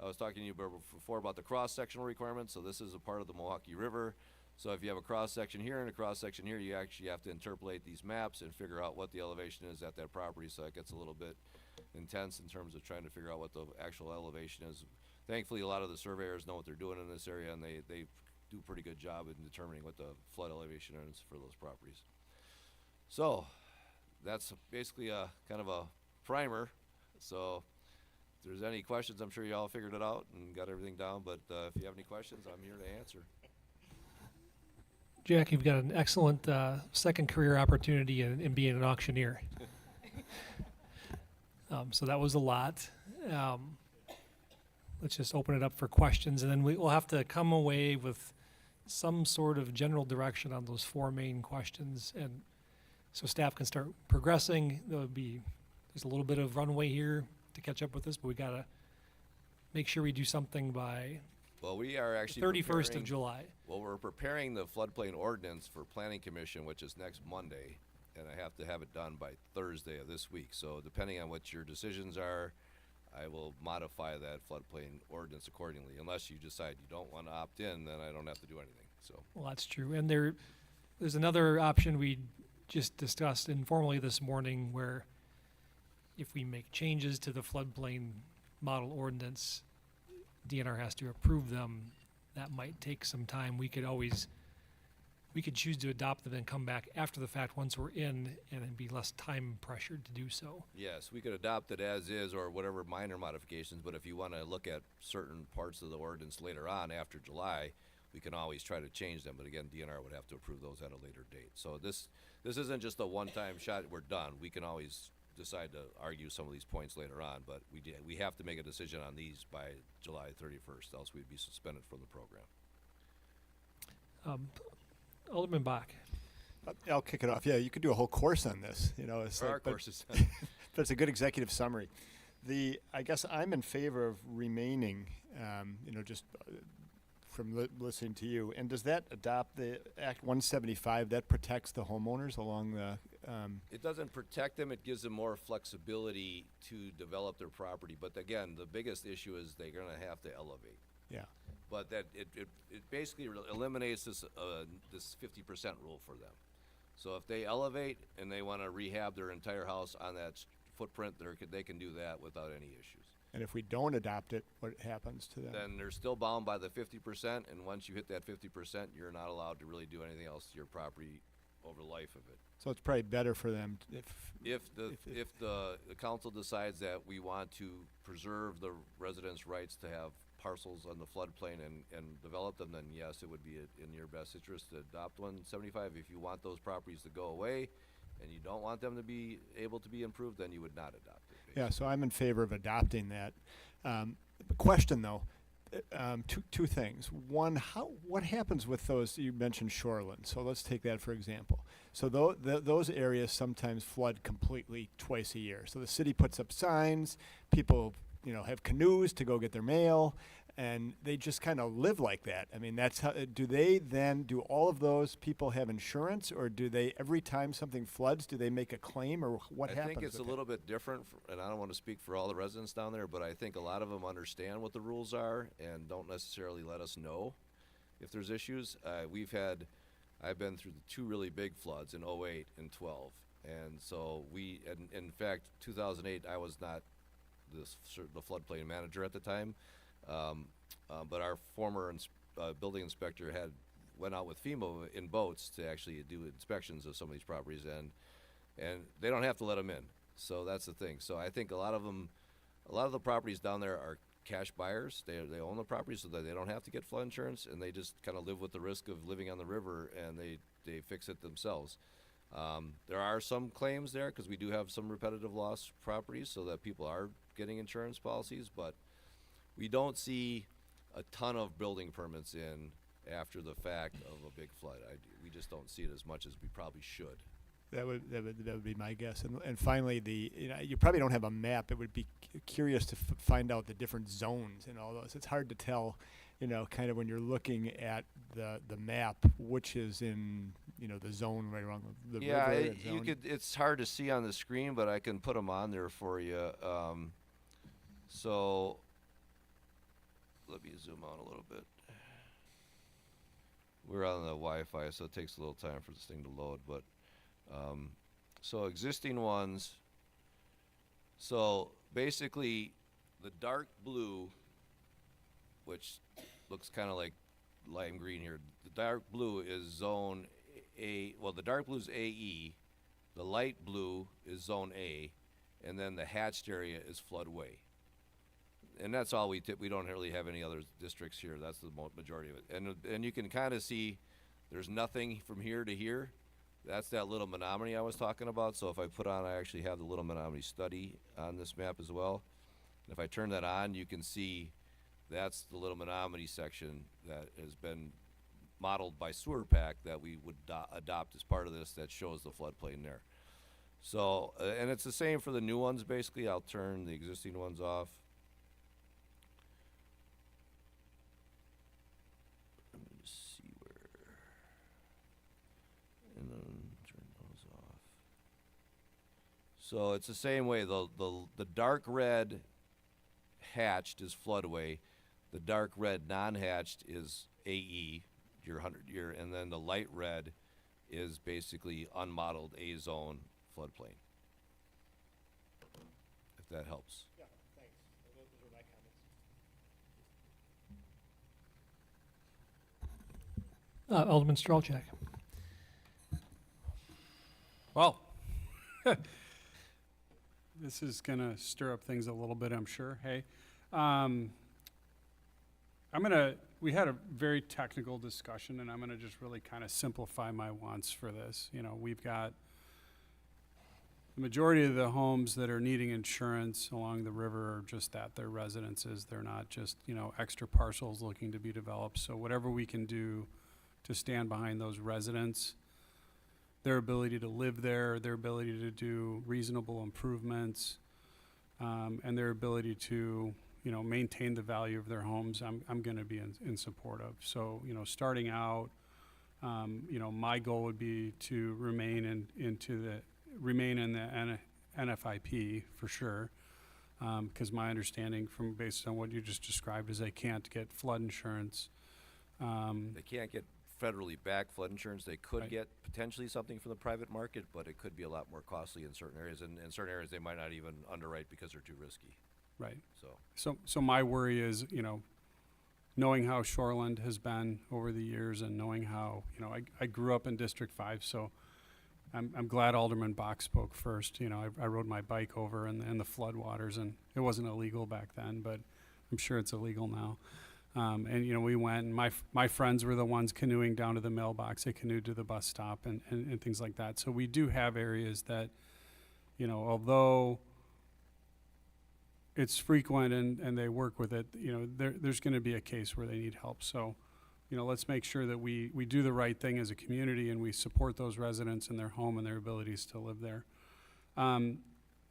I was talking to you before about the cross-sectional requirements. So this is a part of the Milwaukee River. So if you have a cross-section here and a cross-section here, you actually have to interpolate these maps and figure out what the elevation is at that property. So it gets a little bit intense in terms of trying to figure out what the actual elevation is. Thankfully, a lot of the surveyors know what they're doing in this area, and they do a pretty good job in determining what the flood elevation is for those properties. So that's basically a kind of a primer. So if there's any questions, I'm sure you all figured it out and got everything down. But if you have any questions, I'm here to answer. Jack, you've got an excellent second career opportunity in being an auctioneer. So that was a lot. Let's just open it up for questions, and then we'll have to come away with some sort of general direction on those four main questions, and so staff can start progressing. There's a little bit of runway here to catch up with this, but we gotta make sure we do something by Well, we are actually 31st of preparing- July. Well, we're preparing the floodplain ordinance for Planning Commission, which is next Monday, and I have to have it done by Thursday of this week. So depending on what your decisions are, I will modify that floodplain ordinance accordingly. Unless you decide you don't want to opt in, then I don't have to do anything. So Well, that's true. And there's another option we just discussed informally this morning where if we make changes to the floodplain model ordinance, DNR has to approve them. That might take some time. We could choose to adopt them and come back after the fact once we're in, and then be less time pressured to do so. yes, we could adopt it as is or whatever minor modifications, but if you want to look at certain parts of the ordinance later on after July, we can always try to change them. But again, DNR would have to approve those at a later date. So this isn't just a one-time shot, we're done. We can always decide to argue some of these points later on, but we have to make a decision on these by July 31st, else we'd be suspended from the program. Alderman Bach. I'll kick it off. Yeah, you could do a whole course on this. It's There are like, but courses. it's a good executive summary. I guess I'm in favor of remaining, just from listening to you. And does that adopt the Act 175 that protects the homeowners along the? It doesn't protect them, it gives them more flexibility to develop their property. But again, the biggest issue is they're gonna have to elevate. Yeah. But that it basically eliminates this 50% rule for them. So if they elevate and they want to rehab their entire house on that footprint, they can do that without any issues. And if we don't adopt it, what happens to them? Then they're still bound by the 50%, and once you hit that 50%, you're not allowed to really do anything else to your property over the life of it. So it's probably better for them If the council decides that we want to preserve the residents' rights to have parcels on the floodplain and develop them, then yes, it would be in your best interest to adopt 175. If you want those properties to go away and you don't want them to be able to be improved, then you would not adopt it. Yeah, so I'm in favor of adopting that. Question though, two things. One, what happens with those? You mentioned shoreline, so let's take that for example. So those areas sometimes flood completely twice a year. So the city puts up signs, people have canoes to go get their mail, and they just kind of live like that. I mean, that's how. Do all of those people have insurance, or do they, every time something floods, do they make a claim, or what happens? I think it's a with little bit different, and I don't want to speak for all the residents down there, but I think a lot of them understand what the rules are and don't necessarily let us know if there's issues. I've been through the two really big floods in 08 and 12, and so in fact, 2008, I was not the floodplain manager at the time, but our former building inspector went out with FEMA in boats to actually do inspections of some of these properties, and they don't have to let them in. So that's the thing. So I think a lot of the properties down there are cash buyers. They own the property so that they don't have to get flood insurance, and they just kind of live with the risk of living on the river, and they fix it themselves. There are some claims there because we do have some repetitive loss properties, so that people are getting insurance policies, but we don't see a ton of building permits in after the fact of a big flood. We just don't see it as much as we probably should. That would be my guess. And finally, you probably don't have a map. It would be curious to find out the different zones and all those. It's hard to tell, kind of when you're looking at the map, which is in the zone right around the river. It's hard to see on the screen, but I can put them on there for you. So let me zoom out a little bit. We're on the Wi-Fi, so it takes a little time for this thing to load, but so existing ones. So basically, the dark blue, which looks kind of like lime green here, the dark blue is zone A. Well, the dark blue is AE, The light blue is Zone A, and then the hatched area is floodway. And that's all we don't really have any other districts here. That's the majority of it. And you can kind of see there's nothing from here to here. That's that little Menominee I was talking about. So if I put on, I actually have the little Menominee study on this map as well. If I turn that on, you can see that's the little Menominee section that has been modeled by Sewer Pack that we would adopt as part of this, that shows the floodplain there. So, and it's the same for the new ones basically. I'll turn the existing ones off. Let me just see where, and then turn those off. So it's the same way. The dark red hatched is floodway. The dark red non-hatched is AE, your 100-year, and then the light red is basically unmodeled A-zone floodplain. If that helps. Yeah, thanks. Those are my comments. Alderman Strelchak. Well, this is going to stir up things a little bit, I'm sure. Hey, we had a very technical discussion, and I'm going to just really kind of simplify my wants for this. You know, we've got the majority of the homes that are needing insurance along the river are just that, they're residences. They're not just, you know, extra parcels looking to be developed. So whatever we can do to stand behind those residents, their ability to live there, their ability to do reasonable improvements, and their ability to, you know, maintain the value of their homes, I'm going to be in support of. So, you know, starting out, you know, my goal would be to remain in the NFIP for sure, because my understanding based on what you just described is they can't get flood insurance. They can't get federally backed flood insurance. They could Right. get potentially something from the private market, but it could be a lot more costly in certain areas. And in certain areas, they might not even underwrite because they're too risky. Right. So So my worry is, you know, knowing how Shoreland has been over the years and knowing how, you know, I grew up in District 5, so I'm glad Alderman Bach spoke first. You know, I rode my bike over in the floodwaters, and it wasn't illegal back then, but I'm sure it's illegal now. And, you know, we went, and my friends were the ones canoeing down to the mailbox. They canoed to the bus stop and things like that. So we do have areas that, you know, although it's frequent and they work with it, you know, there's going to be a case where they need help. So, you know, let's make sure that we do the right thing as a community and we support those residents in their home and their abilities to live there.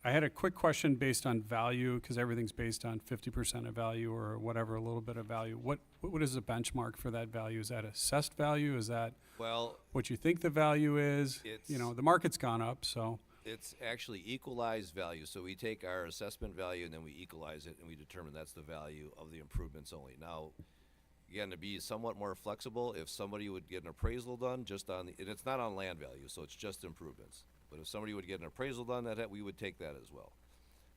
I had a quick question based on value, because everything's based on 50% of value or whatever, a little bit of value. What is the benchmark for that value? Is that assessed value? Is that well, what you think the value is? You know, the market's gone up, so. it's actually equalized value. So we take our assessment value and then we equalize it, and we determine that's the value of the improvements only. Now, again, to be somewhat more flexible, if somebody would get an appraisal done just on and it's not on land value, so it's just improvements. But if somebody would get an appraisal done, we would take that as well.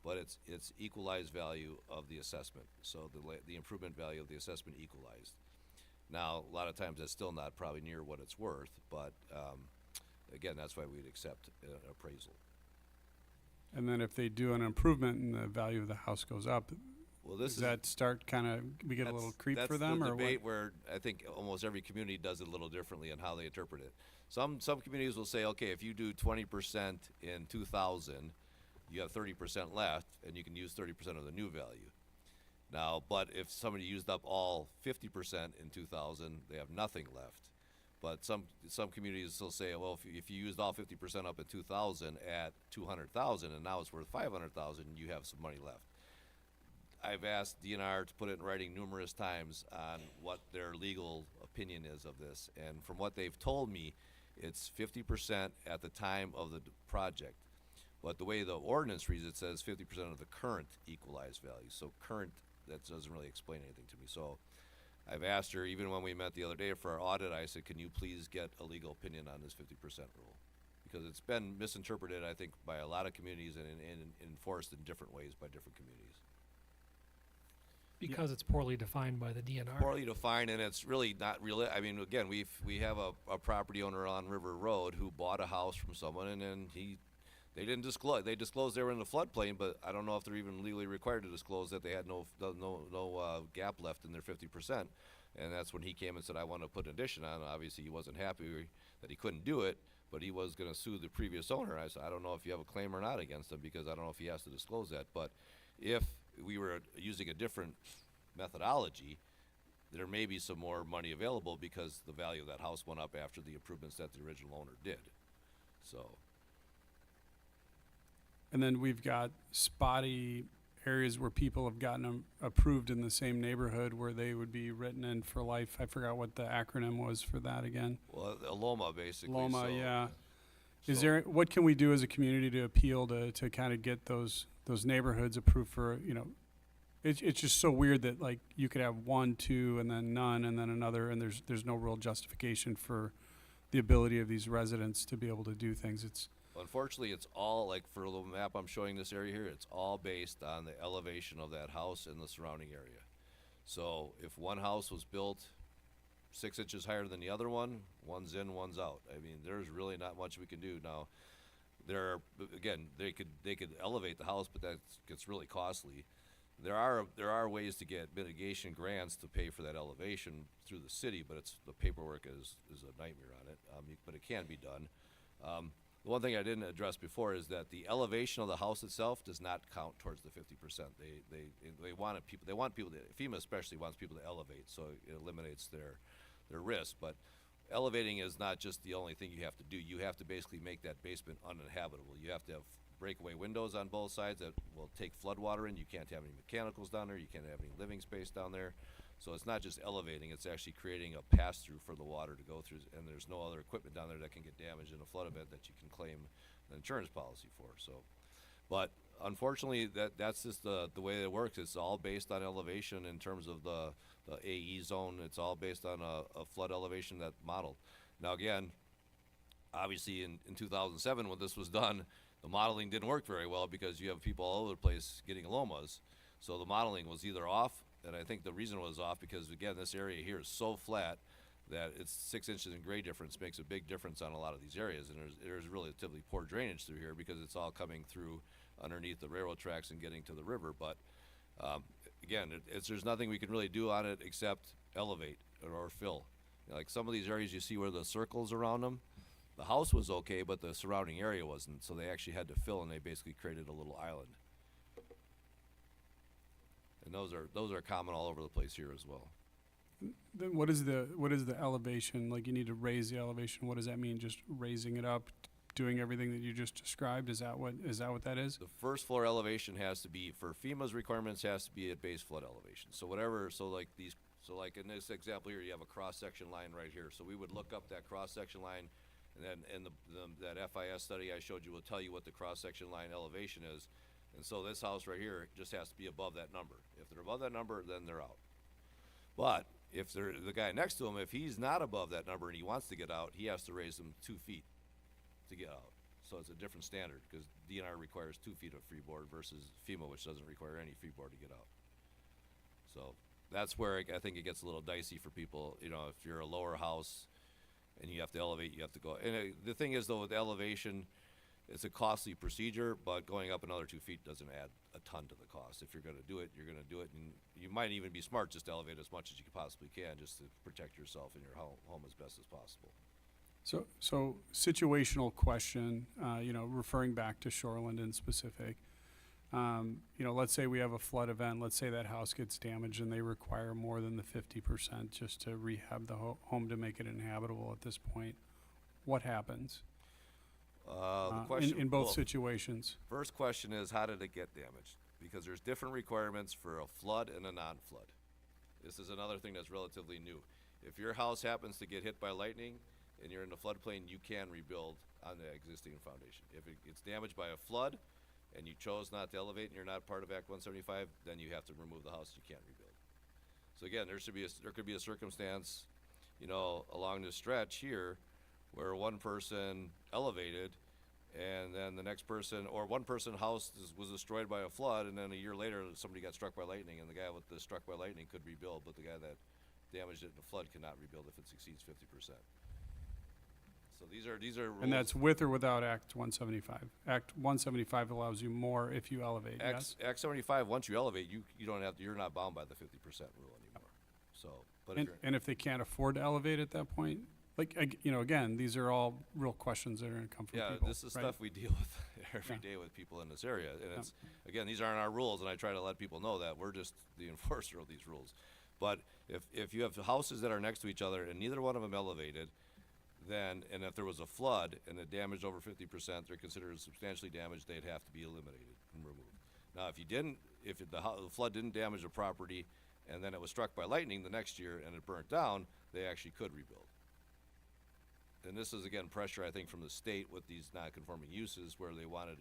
But it's equalized value of the assessment. So the improvement value of the assessment equalized. Now, a lot of times that's still not probably near what it's worth, but again, that's why we'd accept an appraisal. And then if they do an improvement and the value of the house goes up, Well, this does that start kind of, we get a little creep for them, that's or the debate what? where I think almost every community does it a little differently on how they interpret it. Some communities will say, okay, if you do 20% in 2000, you have 30% left, and you can use 30% of the new value. Now, but if somebody used up all 50% in 2000, they have nothing left. But some communities will say, well, if you used all 50% up in 2000 at 200,000, and now it's worth 500,000, you have some money left. I've asked DNR to put it in writing numerous times on what their legal opinion is of this, and from what they've told me, it's 50% at the time of the project. But the way the ordinance reads, it says 50% of the current equalized value. So current, that doesn't really explain anything to me. So I've asked her, even when we met the other day for our audit, I said, can you please get a legal opinion on this 50% rule? Because it's been misinterpreted, I think, by a lot of communities and enforced in different ways by different communities. because it's poorly defined by the DNR. Poorly defined, and it's really not real. I mean, again, we have a property owner on River Road who bought a house from someone, and then they didn't disclose. They disclosed they were in the floodplain, but I don't know if they're even legally required to disclose that they had no gap left in their 50%. And that's when he came and said, I want to put an addition on. Obviously, he wasn't happy that he couldn't do it, but he was going to sue the previous owner. I said, I don't know if you have a claim or not against him, because I don't know if he has to disclose that. But if we were using a different methodology, there may be some more money available, because the value of that house went up after the improvements that the original owner did. So, And then we've got spotty areas where people have gotten them approved in the same neighborhood where they would be written in for life. I forgot what the acronym was for that again. well, a LOMA basically. Loma, so, yeah. Is so- there, what can we do as a community to appeal to kind of get those neighborhoods approved for, it's just so weird that like you could have 1, 2, and then none, and then another, and there's no real justification for the ability of these residents to be able to do things. Unfortunately, it's all, like for the map I'm showing this area here, it's all based on the elevation of that house and the surrounding area. So if one house was built 6 inches higher than the other one, one's in, one's out. I mean, there's really not much we can do now. Again, they could elevate the house, but that gets really costly. There are ways to get mitigation grants to pay for that elevation through the city, but the paperwork is a nightmare on it. But it can be done. The one thing I didn't address before is that the elevation of the house itself does not count towards the 50%. They want people to, FEMA especially wants people to elevate, so it eliminates their risk. But elevating is not just the only thing you have to do. You have to basically make that basement uninhabitable. You have to have breakaway windows on both sides that will take flood water in. You can't have any mechanicals down there. You can't have any living space down there. So it's not just elevating, it's actually creating a pass-through for the water to go through, and there's no other equipment down there that can get damaged in a flood event that you can claim an insurance policy for. So, but unfortunately, that's just the way it works. It's all based on elevation in terms of the AE zone. It's all based on a flood elevation that modeled. Now again, obviously in 2007 when this was done, the modeling didn't work very well because you have people all over the place getting lomas. So the modeling was either off, and I think the reason it was off because, again, this area here is so flat that it's 6 inches in grade difference makes a big difference on a lot of these areas. And there's relatively poor drainage through here because it's all coming through underneath the railroad tracks and getting to the river. But again, there's nothing we can really do on it except elevate or fill. Like some of these areas you see where the circles around them, the house was okay, but the surrounding area wasn't. So they actually had to fill, and they basically created a little island. And those are common all over the place here as well. Then what is the elevation? Like you need to raise the elevation. What does that mean? Just raising it up, doing everything that you just described? Is that what that is? The first floor elevation has to be, for FEMA's requirements, has to be at base flood elevation. So like in this example here, you have a cross-section line right here. So we would look up that cross-section line, and then in that FIS study I showed you will tell you what the cross-section line elevation is. And so this house right here just has to be above that number. If they're above that number, then they're out. But if the guy next to him, if he's not above that number and he wants to get out, he has to raise them 2 feet to get out. So it's a different standard because DNR requires 2 feet of freeboard versus FEMA, which doesn't require any freeboard to get out. So that's where I think it gets a little dicey for people. You know, if you're a lower house and you have to elevate, you have to go. And the thing is, though, with elevation, it's a costly procedure, but going up another 2 feet doesn't add a ton to the cost. If you're going to do it, you're going to do it, and you might even be smart just to elevate as much as you possibly can, just to protect yourself and your home as best as possible. So situational question, referring back to Shoreland in specific. Let's say we have a flood event. Let's say that house gets damaged and they require more than the 50% just to rehab the home to make it inhabitable at this point. What happens? The question in both situations. First question is, how did it get damaged? Because there's different requirements for a flood and a non-flood. This is another thing that's relatively new. If your house happens to get hit by lightning and you're in the floodplain, you can rebuild on the existing foundation. If it's damaged by a flood and you chose not to elevate and you're not part of Act 175, then you have to remove the house. You can't rebuild. So again, there could be a circumstance, along this stretch here, where one person elevated and then the next person, or one person house was destroyed by a flood, and then a year later, somebody got struck by lightning, and the guy with the struck by lightning could rebuild, but the guy that damaged it in the flood cannot rebuild if it exceeds 50%. So these are rules. And that's with or without Act 175? Act 175 allows you more if you elevate, yes? Act 75, once you elevate, you don't have to, you're not bound by the 50% rule anymore. So, but if And, you're, and if they can't afford to elevate at that point? Like, again, these are all real questions that are gonna come from yeah, people, this is right? stuff we deal with every Yeah. day with people in this area. And it's, again, these aren't our rules, and I try to let people know that. We're just the enforcer of these rules. But if you have houses that are next to each other and neither one of them elevated, then, and if there was a flood and it damaged over 50%, they're considered substantially damaged, they'd have to be eliminated and removed. Now, if you didn't, if the flood didn't damage the property and then it was struck by lightning the next year and it burnt down, they actually could rebuild. And this is, again, pressure, I think, from the state with these non-conforming uses where they wanted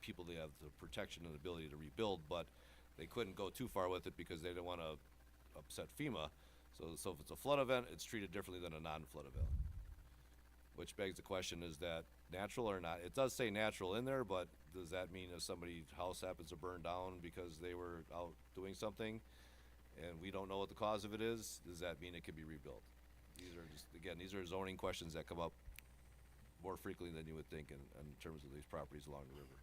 people to have the protection and ability to rebuild, but they couldn't go too far with it because they didn't want to upset FEMA. So if it's a flood event, it's treated differently than a non-flood event. Which begs the question, is that natural or not? It does say natural in there, but does that mean if somebody's house happens to burn down because they were out doing something and we don't know what the cause of it is, does that mean it could be rebuilt? These are just, again, these are zoning questions that come up more frequently than you would think in terms of these properties along the river.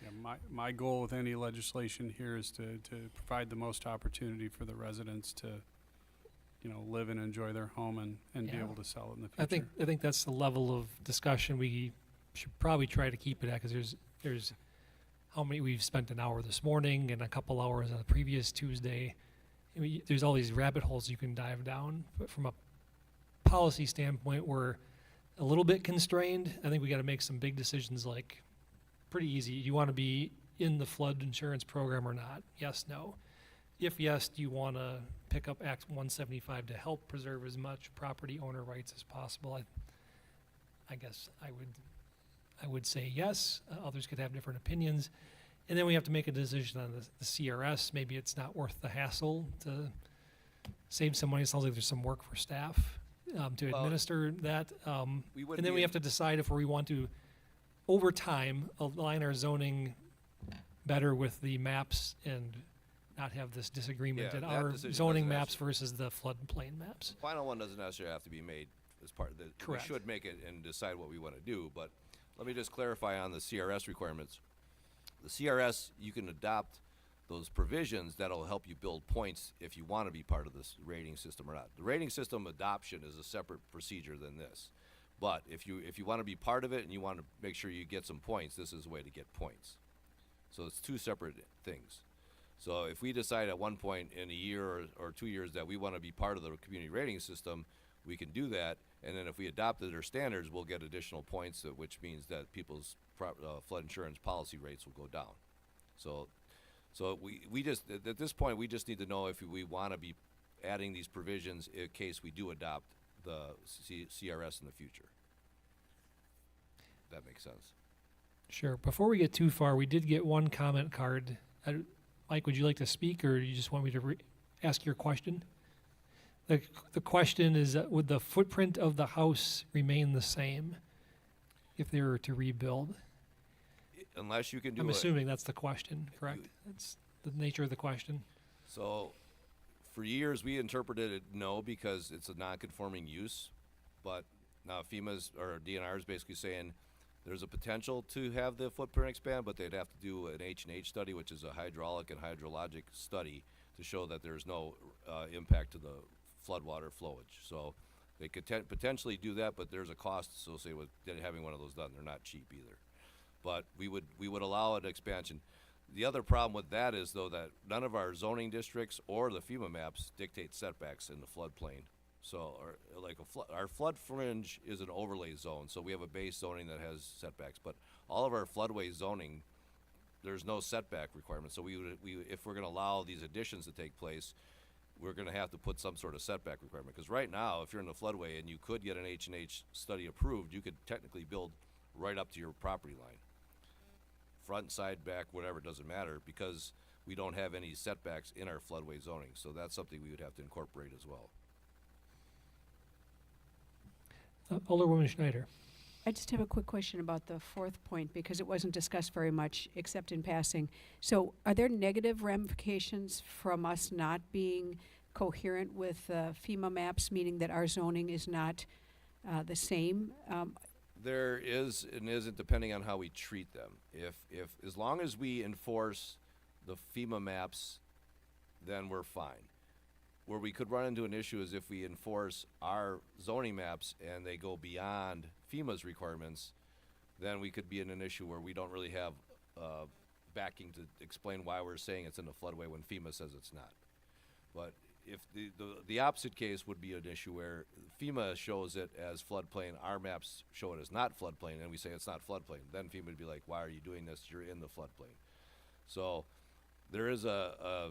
Yeah, my goal with any legislation here is to provide the most opportunity for the residents to, live and enjoy their home and be Yeah. able to sell it in the future. I think that's the level of discussion we should probably try to keep it at, because there's how many, we've spent an hour this morning and a couple hours on the previous Tuesday. There's all these rabbit holes you can dive down, but from a policy standpoint, we're a little bit constrained. I think we got to make some big decisions, like pretty easy. You want to be in the flood insurance program or not? Yes, no. If yes, do you want to pick up Act 175 to help preserve as much property owner rights as possible? I guess I would say yes. Others could have different opinions. And then we have to make a decision on the CRS. Maybe it's not worth the hassle to save some money. It sounds like there's some work for staff to Well, administer that. We would And then we have to decide if we want to, over time, align our zoning better with the maps and not have this disagreement Yeah, in that our decision zoning doesn't maps actually- versus the floodplain maps. Final one doesn't necessarily have to be made as part of the, Correct. we should make it and decide what we want to do, but let me just clarify on the CRS requirements. The CRS, you can adopt those provisions that'll help you build points if you want to be part of this rating system or not. The rating system adoption is a separate procedure than this. But if you want to be part of it and you want to make sure you get some points, this is a way to get points. So it's two separate things. So if we decide at one point in a year or 2 years that we want to be part of the community rating system, we can do that. And then if we adopted their standards, we'll get additional points, which means that people's flood insurance policy rates will go down. So we just, at this point, we just need to know if we want to be adding these provisions in case we do adopt the CRS in the future. That makes sense. Sure. Before we get too far, we did get one comment card. Mike, would you like to speak, or you just want me to ask your question? The question is, would the footprint of the house remain the same if they were to rebuild? Unless you can do I'm it. assuming that's the question, correct? That's the nature of the question. So, for years, we interpreted it no because it's a non-conforming use, but now FEMA's or DNR is basically saying there's a potential to have the footprint expand, but they'd have to do an H&H study, which is a hydraulic and hydrologic study to show that there's no impact to the floodwater flowage. So they could potentially do that, but there's a cost associated with having one of those done. They're not cheap either. But we would allow an expansion. The other problem with that is, though, that none of our zoning districts or the FEMA maps dictate setbacks in the floodplain. So, our flood fringe is an overlay zone, so we have a base zoning that has setbacks. But all of our floodway zoning, there's no setback requirement. So if we're going to allow these additions to take place, we're going to have to put some sort of setback requirement. Because right now, if you're in the floodway and you could get an H&H study approved, you could technically build right up to your property line. Front, side, back, whatever, doesn't matter, because we don't have any setbacks in our floodway zoning. So that's something we would have to incorporate as well. Alderwoman Schneider. I just have a quick question about the fourth point, because it wasn't discussed very much, except in passing. So are there negative ramifications from us not being coherent with FEMA maps, meaning that our zoning is not the same? There is and isn't, depending on how we treat them. If as long as we enforce the FEMA maps, then we're fine. Where we could run into an issue is if we enforce our zoning maps and they go beyond FEMA's requirements, then we could be in an issue where we don't really have backing to explain why we're saying it's in a floodway when FEMA says it's not. But if the opposite case would be an issue where FEMA shows it as floodplain, our maps show it as not floodplain, and we say it's not floodplain, then FEMA would be like, why are you doing this? You're in the floodplain. So there is a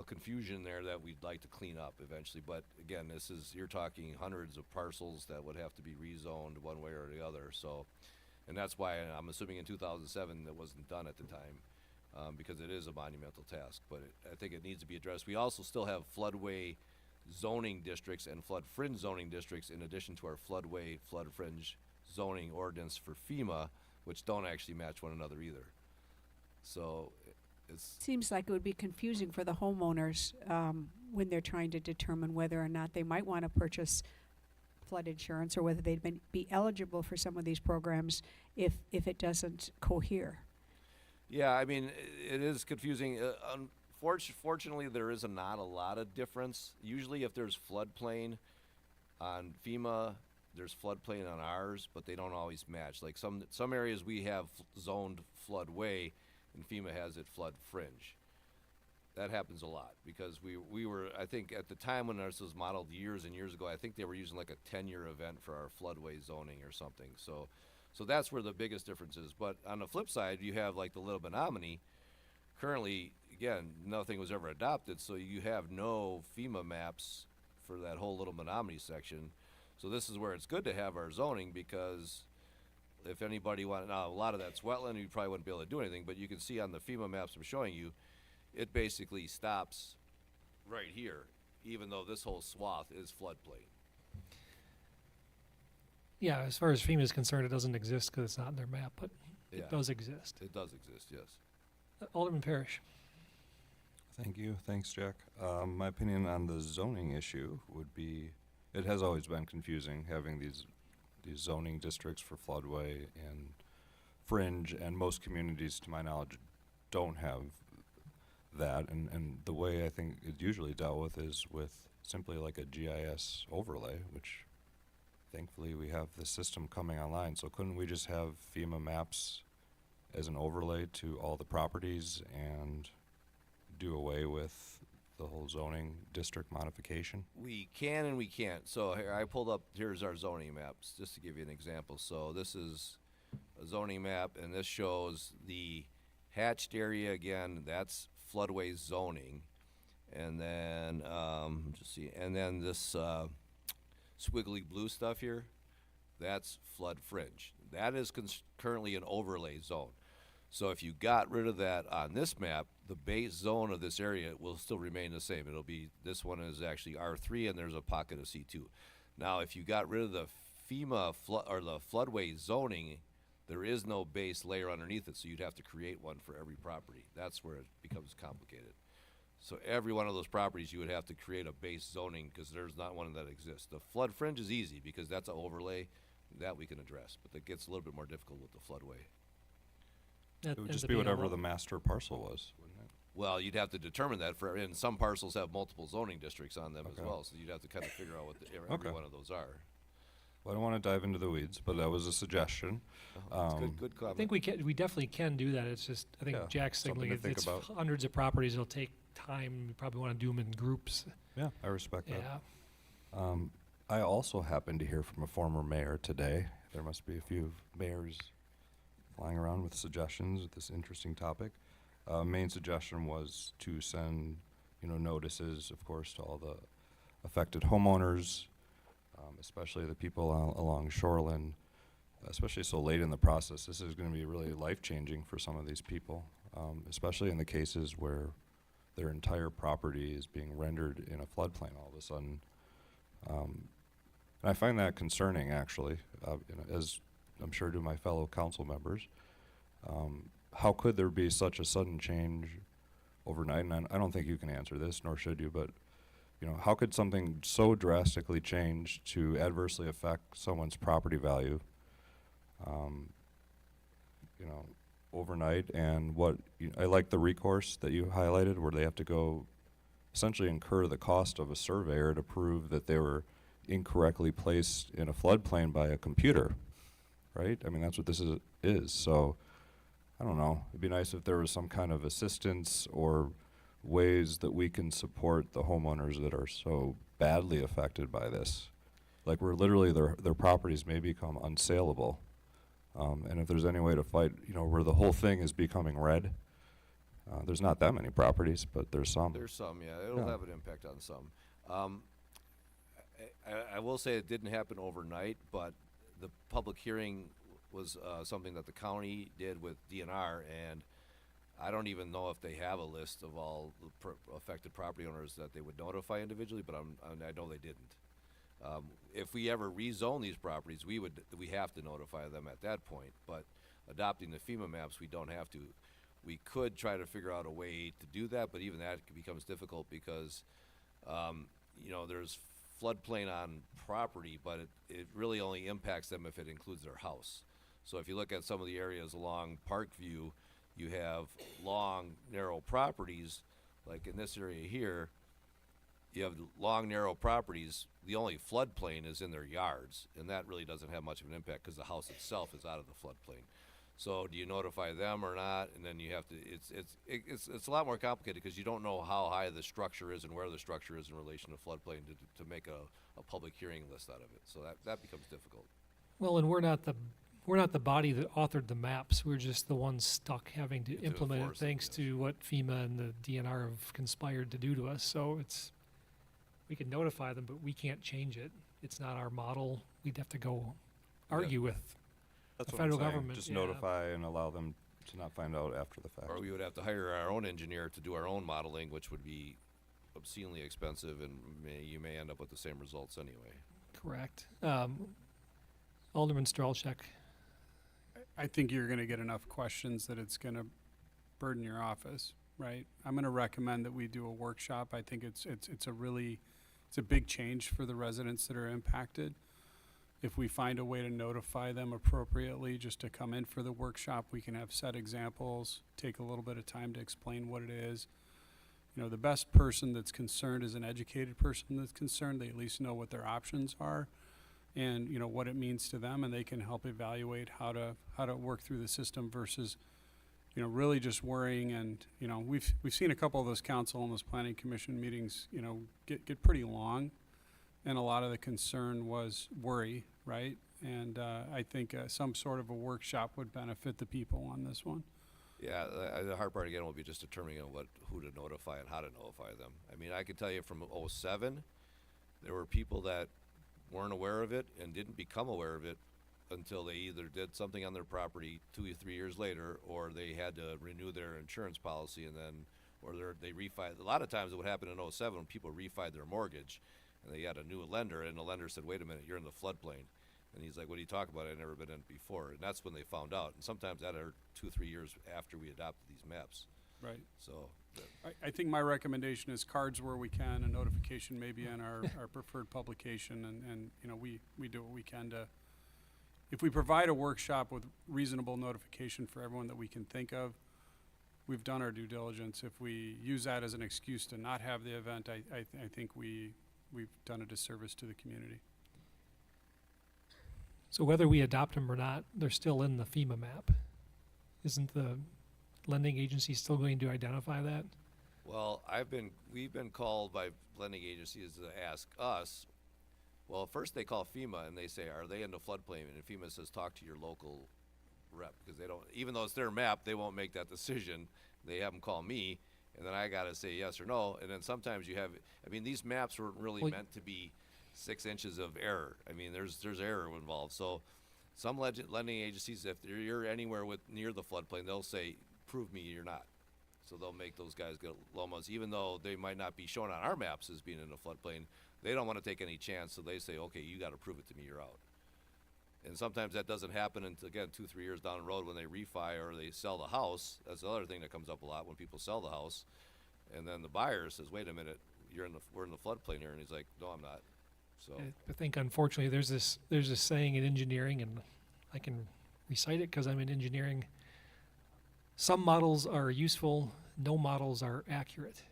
confusion there that we'd like to clean up eventually. But again, you're talking hundreds of parcels that would have to be rezoned one way or the other. So, and that's why I'm assuming in 2007 that wasn't done at the time, because it is a monumental task. But I think it needs to be addressed. We also still have floodway zoning districts and flood fringe zoning districts in addition to our floodway, flood fringe zoning ordinance for FEMA, which don't actually match one another either. So Seems like it would be confusing for the homeowners when they're trying to determine whether or not they might want to purchase flood insurance, or whether they'd be eligible for some of these programs if it doesn't cohere. yeah, I mean, it is confusing. Fortunately, there is not a lot of difference. Usually if there's floodplain on FEMA, there's floodplain on ours, but they don't always match. Like some areas we have zoned floodway, and FEMA has it flood fringe. That happens a lot because we were, I think at the time when ours was modeled years and years ago, I think they were using like a 10-year event for our floodway zoning or something. So that's where the biggest difference is. But on the flip side, you have like the Little Menominee. Currently, again, nothing was ever adopted, so you have no FEMA maps for that whole Little Menominee section. So this is where it's good to have our zoning, because if anybody wanted, now a lot of that's wetland, you probably wouldn't be able to do anything, but you can see on the FEMA maps I'm showing you, it basically stops right here, even though this whole swath is floodplain. Yeah, as far as FEMA is concerned, it doesn't exist because it's not in their map, but Yeah. it does exist. It does exist, yes. Alderman Parrish. Thank you. Thanks, Jack. My opinion on the zoning issue would be, it has always been confusing having these zoning districts for floodway and fringe, and most communities, to my knowledge, don't have that. And the way I think it's usually dealt with is with simply like a GIS overlay, which thankfully we have the system coming online. So couldn't we just have FEMA maps as an overlay to all the properties and do away with the whole zoning district modification? We can and we can't. So here, I pulled up, here's our zoning maps, just to give you an example. So this is a zoning map, and this shows the hatched area again, that's floodway zoning. And then, just see, and then this squiggly blue stuff here, that's flood fringe. That is currently an overlay zone. So if you got rid of that on this map, the base zone of this area will still remain the same. It'll be, this one is actually R3, and there's a pocket of C2. Now, if you got rid of the FEMA or the floodway zoning, there is no base layer underneath it, so you'd have to create one for every property. That's where it becomes complicated. So every one of those properties, you would have to create a base zoning, because there's not one that exists. The flood fringe is easy because that's an overlay that we can address, but that gets a little bit more difficult with the floodway. That It would ends just up be being a whatever lot- the master parcel was, wouldn't it? Well, you'd have to determine that and some parcels have multiple zoning districts on them as Okay. well, so you'd have to kind of figure out what every Okay. one of those are. Well, I don't want to dive into the weeds, but that was a suggestion. It's good I comment. think we definitely can do that. It's just, I think Yeah, Jack's something signaling to think it's about. hundreds of properties. It'll take time. You probably want to do them in groups. Yeah, I respect that. Yeah. I also happened to hear from a former mayor today. There must be a few mayors flying around with suggestions with this interesting topic. Main suggestion was to send, notices, of course, to all the affected homeowners, especially the people along shoreline, especially so late in the process. This is going to be really life-changing for some of these people, especially in the cases where their entire property is being rendered in a floodplain all of a sudden. And I find that concerning, actually. As I'm sure to my fellow council members. How could there be such a sudden change overnight? And I don't think you can answer this, nor should you, but how could something so drastically change to adversely affect someone's property value, overnight? And I like the recourse that you highlighted, where they have to go essentially incur the cost of a surveyor to prove that they were incorrectly placed in a floodplain by a computer, right? I mean, that's what this is. So, I don't know. It'd be nice if there was some kind of assistance or ways that we can support the homeowners that are so badly affected by this. Like, where literally their properties may become unsaleable. And if there's any way to fight, where the whole thing is becoming red. There's not that many properties, but there's some. There's some, yeah. It'll Yeah. have an impact on some. I will say it didn't happen overnight, but the public hearing was something that the county did with DNR, and I don't even know if they have a list of all the affected property owners that they would notify individually, but I know they didn't. If we ever rezone these properties, we have to notify them at that point, but adopting the FEMA maps, we don't have to. We could try to figure out a way to do that, but even that becomes difficult because, there's floodplain on property, but it really only impacts them if it includes their house. So if you look at some of the areas along Parkview, you have long, narrow properties, like in this area here, you have long, narrow properties. The only floodplain is in their yards, and that really doesn't have much of an impact because the house itself is out of the floodplain. So do you notify them or not? And then you have to. It's a lot more complicated because you don't know how high the structure is and where the structure is in relation to floodplain to make a public hearing list out of it. So that becomes difficult. Well, and we're not the body that authored the maps. We're just the ones stuck having to To implement it, enforce it, thanks yes. to what FEMA and the DNR have conspired to do to us. So we can notify them, but we can't change it. It's not our model. We'd have to go argue with. That's The what I'm federal saying. government, Just yeah. notify and allow them to not find out after the fact. Or we would have to hire our own engineer to do our own modeling, which would be obscenely expensive, and you may end up with the same results anyway. Correct. Alderman Stralchek. I think you're going to get enough questions that it's going to burden your office, right? I'm going to recommend that we do a workshop. I think it's a big change for the residents that are impacted. If we find a way to notify them appropriately, just to come in for the workshop, we can have set examples, take a little bit of time to explain what it is. The best person that's concerned is an educated person that's concerned. They at least know what their options are and, what it means to them, and they can help evaluate how to work through the system versus, really just worrying. And, we've seen a couple of those council and those planning commission meetings, get pretty long. And a lot of the concern was worry, right? And I think some sort of a workshop would benefit the people on this one. Yeah, the hard part again will be just determining who to notify and how to notify them. I mean, I can tell you from '07, there were people that weren't aware of it and didn't become aware of it until they either did something on their property 2 or 3 years later, or they had to renew their insurance policy, and then, or they refi. A lot of times, it would happen in '07 when people refied their mortgage. And they had a new lender, and the lender said, wait a minute, you're in the floodplain. And he's like, what are you talking about? I've never been in it before. And that's when they found out. And sometimes that are 2 or 3 years after we adopted these maps. Right. So, I think my recommendation is cards where we can, and notification maybe in our preferred publication, and we do what we can to, if we provide a workshop with reasonable notification for everyone that we can think of, we've done our due diligence. If we use that as an excuse to not have the event, I think we've done a disservice to the community. So whether we adopt them or not, they're still in the FEMA map. Isn't the lending agency still going to identify that? well, we've been called by lending agencies to ask us. Well, first they call FEMA and they say, are they in the floodplain? And FEMA says, talk to your local rep, because they don't, even though it's their map, they won't make that decision. They have them call me, and then I gotta say yes or no. And then sometimes you have, these maps weren't really Well, meant to be 6 inches of error. There's error involved. So some lending agencies, if you're anywhere near the floodplain, they'll say, prove me you're not. So they'll make those guys get lomas, even though they might not be shown on our maps as being in a floodplain. They don't want to take any chance, so they say, okay, you got to prove it to me, you're out. And And sometimes that doesn't happen until, again, 2-3 years down the road when they refi or they sell the house. That's the other thing that comes up a lot when people sell the house. And then the buyer says, wait a minute, we're in the floodplain here. And he's like, no, I'm not. So, I think unfortunately there's this saying in engineering, and I can recite it because I'm in engineering. Some models are useful, no models are accurate.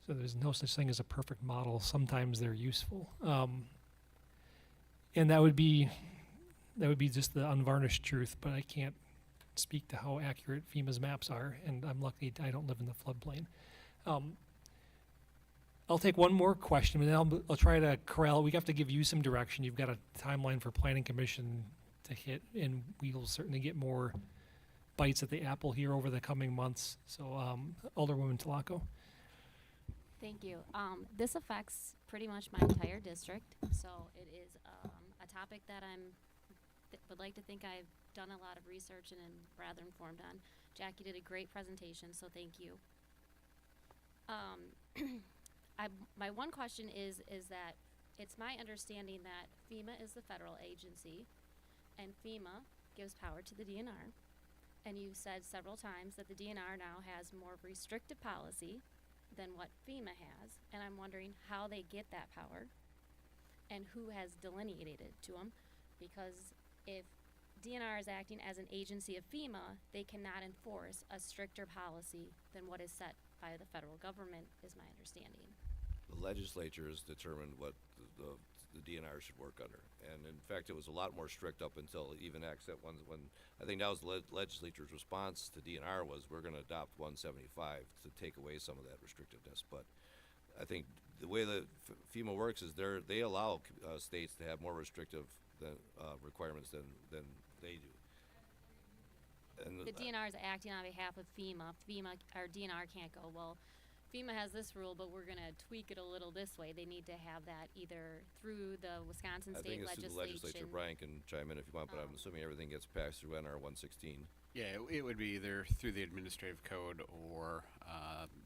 So there's no such thing as a perfect model. Sometimes they're useful. And that would be just the unvarnished truth, but I can't speak to how accurate FEMA's maps are, and I'm lucky I don't live in the floodplain. I'll take one more question, and then I'll try to corral. We have to give you some direction. You've got a timeline for Planning Commission to hit, and we will certainly get more bites at the apple here over the coming months. So, Alderwoman Tlaco. Thank you. This affects pretty much my entire district, so it is a topic that would like to think I've done a lot of research and am rather informed on. Jackie did a great presentation, so thank you. My one question is that it's my understanding that FEMA is the federal agency, and FEMA gives power to the DNR. And you said several times that the DNR now has more restrictive policy than what FEMA has, and I'm wondering how they get that power and who has delineated it to them, because if DNR is acting as an agency of FEMA, they cannot enforce a stricter policy than what is set by the federal government, is my understanding. the legislature has determined what the DNR should work under. And in fact, it was a lot more strict up until even X that when I think that was the legislature's response to DNR was we're going to adopt 175 to take away some of that restrictiveness. But I think the way that FEMA works is they allow states to have more restrictive requirements than they do. And The DNR is acting on behalf of FEMA. FEMA or DNR can't go, well, FEMA has this rule, but we're going to tweak it a little this way. They need to have that either through the Wisconsin I State think it's through the legislature. legislation. Brian can chime in if you want, but I'm assuming everything gets passed through NR 116. Yeah, it would be either through the administrative code or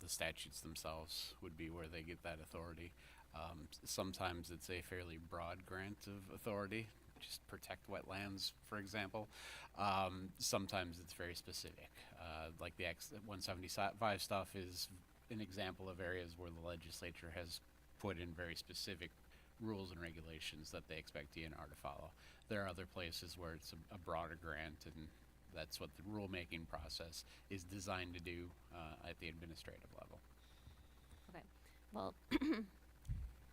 the statutes themselves would be where they get that authority. Sometimes it's a fairly broad grant of authority, just protect wetlands, for example. Sometimes it's very specific. Like the X 175 stuff is an example of areas where the legislature has put in very specific rules and regulations that they expect DNR to follow. There are other places where it's a broader grant, and that's what the rulemaking process is designed to do at the administrative level. Okay. Well,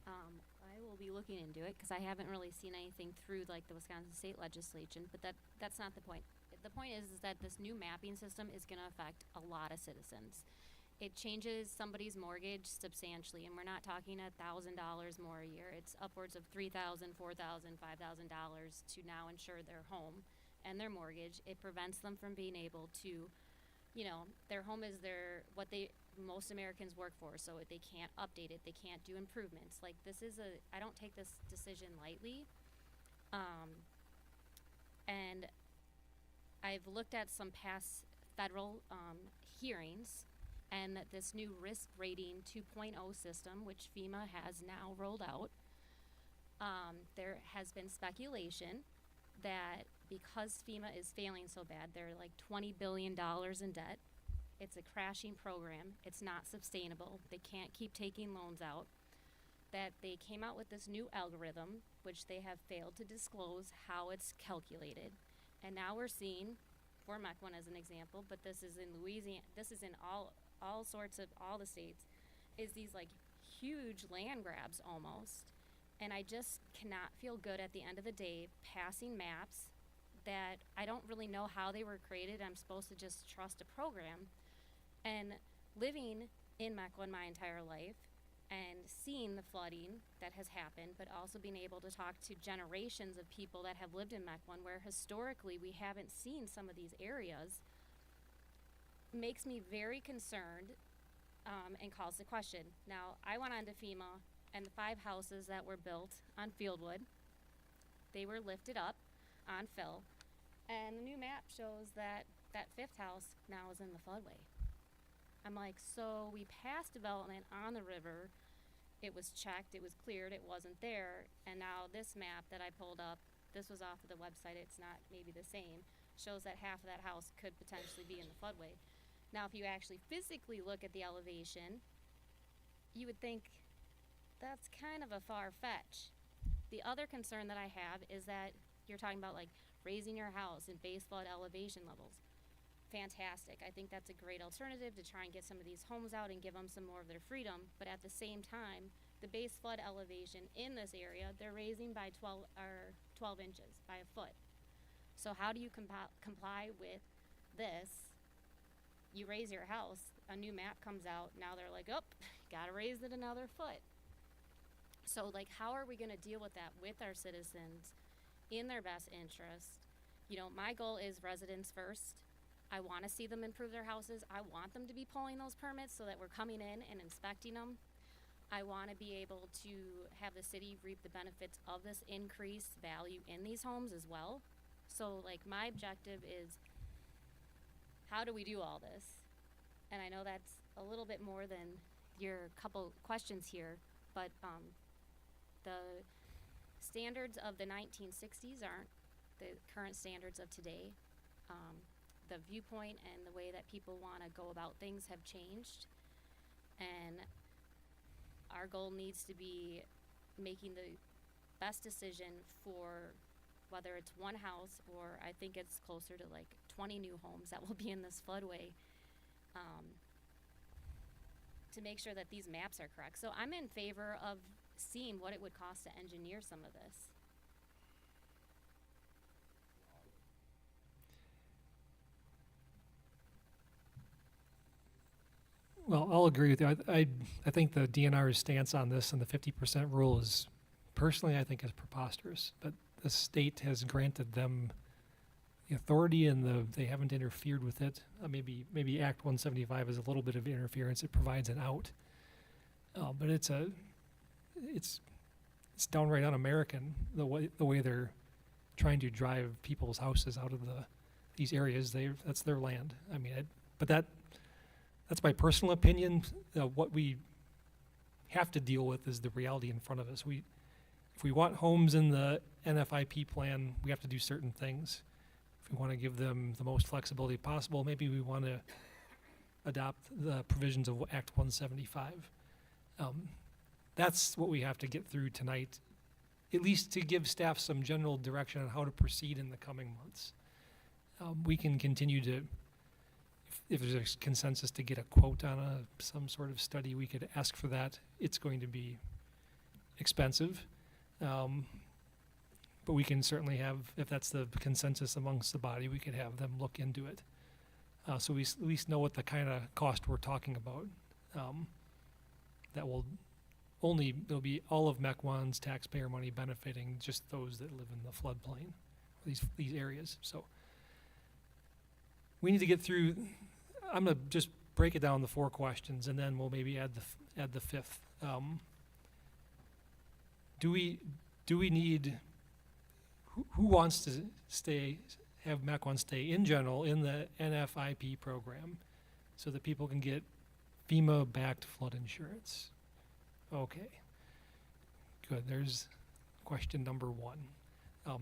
I will be looking into it because I haven't really seen anything through like the Wisconsin State legislation, but that's not the point. The point is that this new mapping system is going to affect a lot of citizens. It changes somebody's mortgage substantially, and we're not talking $1,000 more a year. It's upwards of $3,000, $4,000, $5,000 to now insure their home and their mortgage. It prevents them from being able to, their home is most Americans work for, so they can't update it, they can't do improvements. Like I don't take this decision lightly. And I've looked at some past federal hearings, and that this new risk rating 2.0 system, which FEMA has now rolled out, there has been speculation that because FEMA is failing so bad, they're like $20 billion in debt. It's a crashing program. It's not sustainable. They can't keep taking loans out. That they came out with this new algorithm, which they have failed to disclose how it's calculated. And now we're seeing, for Mequon as an example, but this is in Louisiana, this is in all sorts of all the states, is these like huge land grabs almost. And I just cannot feel good at the end of the day passing maps that I don't really know how they were created. I'm supposed to just trust a program. And living in Mequon my entire life and seeing the flooding that has happened, but also being able to talk to generations of people that have lived in Mequon where historically we haven't seen some of these areas, makes me very concerned and calls the question. Now, I went on to FEMA, and the 5 houses that were built on Fieldwood, they were lifted up on fill, and the new map shows that that 5th house now is in the floodway. I'm like, so we passed development on the river, it was checked, it was cleared, it wasn't there, and now this map that I pulled up this was off of the website, it's not maybe the same, shows that half of that house could potentially be in the floodway. Now, if you actually physically look at the elevation, you would think that's kind of a far fetch. The other concern that I have is that you're talking about like raising your house in base flood elevation levels. Fantastic. I think that's a great alternative to try and get some of these homes out and give them some more of their freedom. But at the same time, the base flood elevation in this area, they're raising by 12 inches, by a foot. So how do you comply with this? You raise your house, a new map comes out, now they're like, oh, gotta raise it another foot. So like, how are we gonna deal with that with our citizens in their best interest? You know, my goal is residents first. I wanna see them improve their houses. I want them to be pulling those permits so that we're coming in and inspecting them. I wanna be able to have the city reap the benefits of this increased value in these homes as well. So like, my objective is, how do we do all this? And I know that's a little bit more than your couple questions here, but the standards of the 1960s aren't the current standards of today. The viewpoint and the way that people want to go about things have changed, and our goal needs to be making the best decision for whether it's one house or I think it's closer to like 20 new homes that will be in this floodway, to make sure that these maps are correct. So I'm in favor of seeing what it would cost to engineer some of this. Well, I'll agree with you. I think the DNR's stance on this and the 50% rule is, personally, I think is preposterous. But the state has granted them the authority, and they haven't interfered with it. Maybe Act 175 is a little bit of interference. It provides an out, but it's downright un-American the way they're trying to drive people's houses out of these areas. That's their land. I mean, but that's my personal opinion. What we have to deal with is the reality in front of us. If we want homes in the NFIP plan, we have to do certain things. If we want to give them the most flexibility possible, maybe we want to adopt the provisions of Act 175. That's what we have to get through tonight, at least to give staff some general direction on how to proceed in the coming months. We can continue to, if there's a consensus to get a quote on some sort of study, we could ask for that. It's going to be expensive, but we can certainly have, if that's the consensus amongst the body, we could have them look into it. So we at least know what the kind of cost we're talking about. That it'll be all of Mequon's taxpayer money benefiting just those that live in the floodplain, these areas. So we need to get through. I'm gonna just break it down the 4 questions, and then we'll maybe add the 5th. Do we need? Who wants to have Mequon stay in general in the NFIP program, so that people can get FEMA-backed flood insurance? Okay, good. There's question number 1.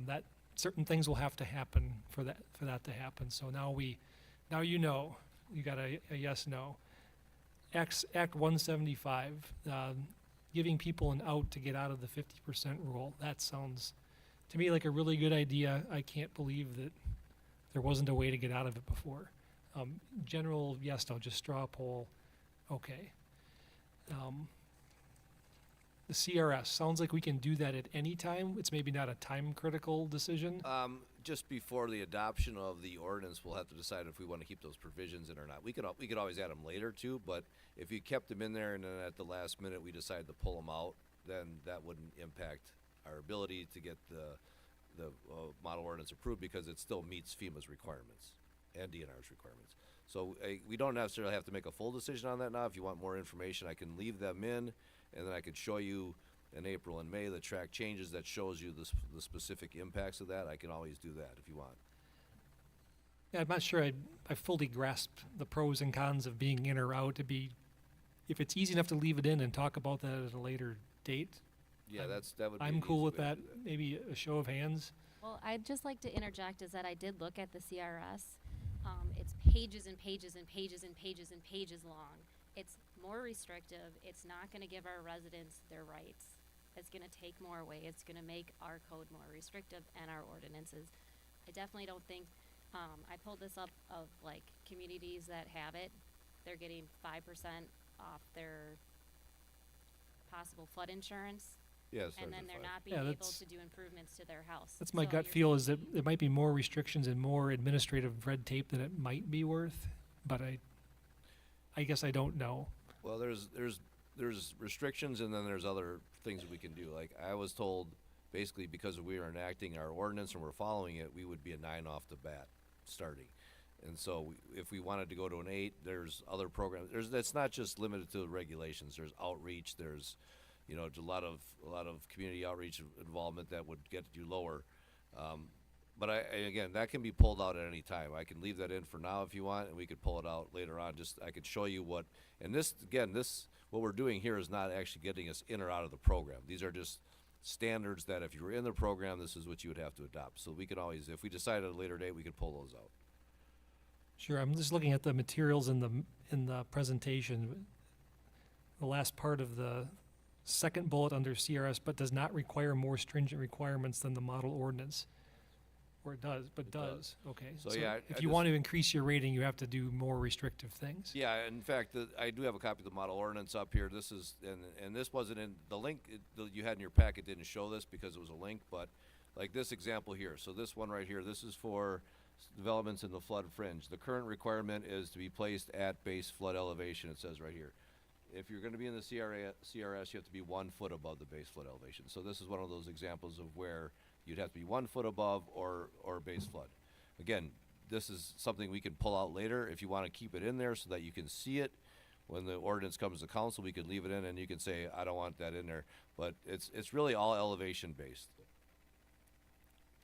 That certain things will have to happen for that to happen. So now you know. You got a yes, no. Act 175, giving people an out to get out of the 50% rule. That sounds to me like a really good idea. I can't believe that there wasn't a way to get out of it before. General yes, no, just straw poll. Okay. The CRS, sounds like we can do that at any time. It's maybe not a time critical decision. Just before the adoption of the ordinance, we'll have to decide if we want to keep those provisions in or not. We could always add them later too, but if you kept them in there and then at the last minute we decide to pull them out, then that wouldn't impact our ability to get the model ordinance approved, because it still meets FEMA's requirements and DNR's requirements. So we don't necessarily have to make a full decision on that now. If you want more information, I can leave them in, and then I could show you in April and May the track changes that shows you the specific impacts of that. I can always do that if you want. Yeah, I'm not sure I fully grasped the pros and cons of being in or out. If it's easy enough to leave it in and talk about that at a later date. Yeah, that would be I'm an cool easy with way to that. do Maybe a show of hands. Well, I'd just like to interject is that I did look at the CRS. It's pages and pages and pages and pages and pages long. It's more restrictive. It's not going to give our residents their rights. It's going to take more away. It's going to make our code more restrictive and our ordinances. I definitely don't think, I pulled this up of like communities that have it. They're getting 5% off their possible flood insurance. Yes. And then they're not being Yeah, able that's- to do improvements to their house. That's my So gut you're feel, is that there might be more restrictions and more administrative red tape than it might be worth, but I guess I don't know. Well, there's restrictions, and then there's other things that we can do. Like, I was told, basically, because we are enacting our ordinance and we're following it, we would be a 9 off the bat, starting. And so if we wanted to go to an 8, there's other programs. That's not just limited to regulations. There's outreach, there's, you know, a lot of community outreach involvement that would get you lower. But again, that can be pulled out at any time. I can leave that in for now if you want, and we could pull it out later on. I could show you what, and what we're doing here is not actually getting us in or out of the program. These are just standards that if you were in the program, this is what you would have to adopt. So we can always, if we decide at a later date, we could pull those out. Sure, I'm just looking at the materials in the presentation. The last part of the second bullet under CRS, but does not require more stringent requirements than the model ordinance. Or it does, but It does. does, okay. So, yeah, if I you just- want to increase your rating, you have to do more restrictive things. Yeah, in fact, I do have a copy of the model ordinance up here. This is, and this wasn't in, the link that you had in your packet didn't show this because it was a link, but like this example here. So this one right here, this is for developments in the flood fringe. The current requirement is to be placed at base flood elevation, it says right here. If you're gonna be in the CRS, you have to be 1 foot above the base flood elevation. So this is one of those examples of where you'd have to be 1 foot above or base flood. Again, this is something we can pull out later. If you want to keep it in there so that you can see it when the ordinance comes to council, we could leave it in and you can say, I don't want that in there. But it's really all elevation based.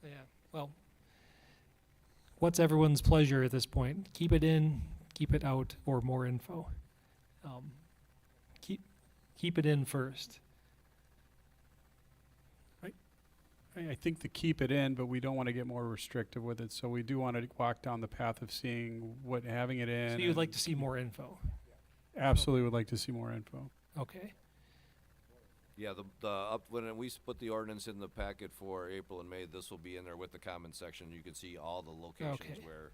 Yeah, well, what's everyone's pleasure at this point? Keep it in, keep it out, or more info? Keep it in first. I think to keep it in, but we don't want to get more restrictive with it, so we do want to walk down the path of seeing what having it in. So you'd and like to see more info? Absolutely would like to see more info. Okay, Yeah, when we put the ordinance in the packet for April and May, this will be in there with the comment section. You can see all the locations Okay. where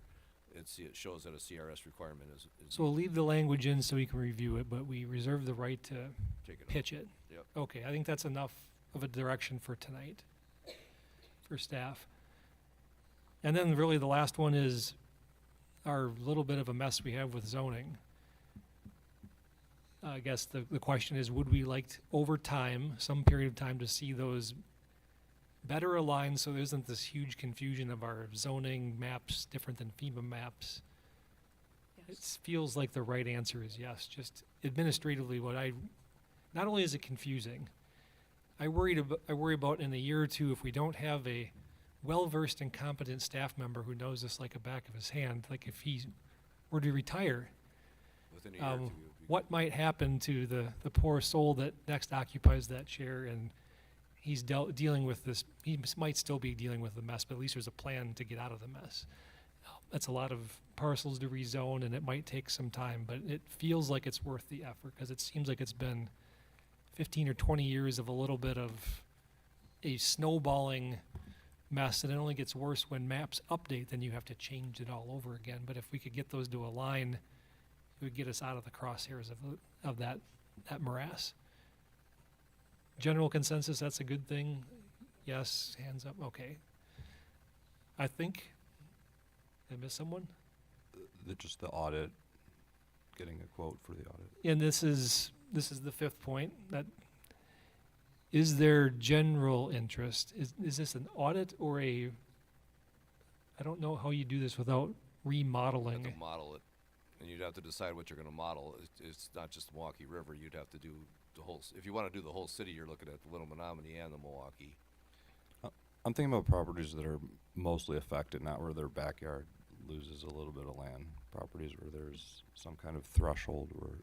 it shows that a CRS requirement is so we'll leave the language in so we can review it, but we reserve the right to taken out. pitch it. Yep. Okay, I think that's enough of a direction for tonight, for staff. And then really the last one is our little bit of a mess we have with zoning. I guess the question is, would we like over time, some period of time, to see those better aligned so there isn't this huge confusion of our zoning maps different than FEMA maps? It feels like the right answer is yes. Just administratively, not only is it confusing, I worry about in a year or two if we don't have a well-versed and competent staff member who knows this like a back of his hand, like if he were to retire, Within a year or two, what might happen to the poor soul that next occupies that chair, and he's dealing with this, might still be dealing with the mess, but at least there's a plan to get out of the mess. That's a lot of parcels to rezone, and it might take some time, but it feels like it's worth the effort, because it seems like it's been 15 or 20 years of a little bit of a snowballing mess, and it only gets worse when maps update, then you have to change it all over again. But if we could get those to align, it would get us out of the crosshairs of that morass. General consensus, that's a good thing? Yes, hands up, okay. I think, did I miss someone? Just the audit, getting a quote for the audit. And this is the fifth point, that is there general interest? Is this an audit or I don't know how you do this without you remodeling. have to model it, and you'd have to decide what you're going to model. It's not just the Milwaukee River. You'd have to do the whole. If you want to do the whole city, you're looking at the Little Menominee and the Milwaukee. I'm thinking about properties that are mostly affected, not where their backyard loses a little bit of land. Properties where there's some kind of threshold where.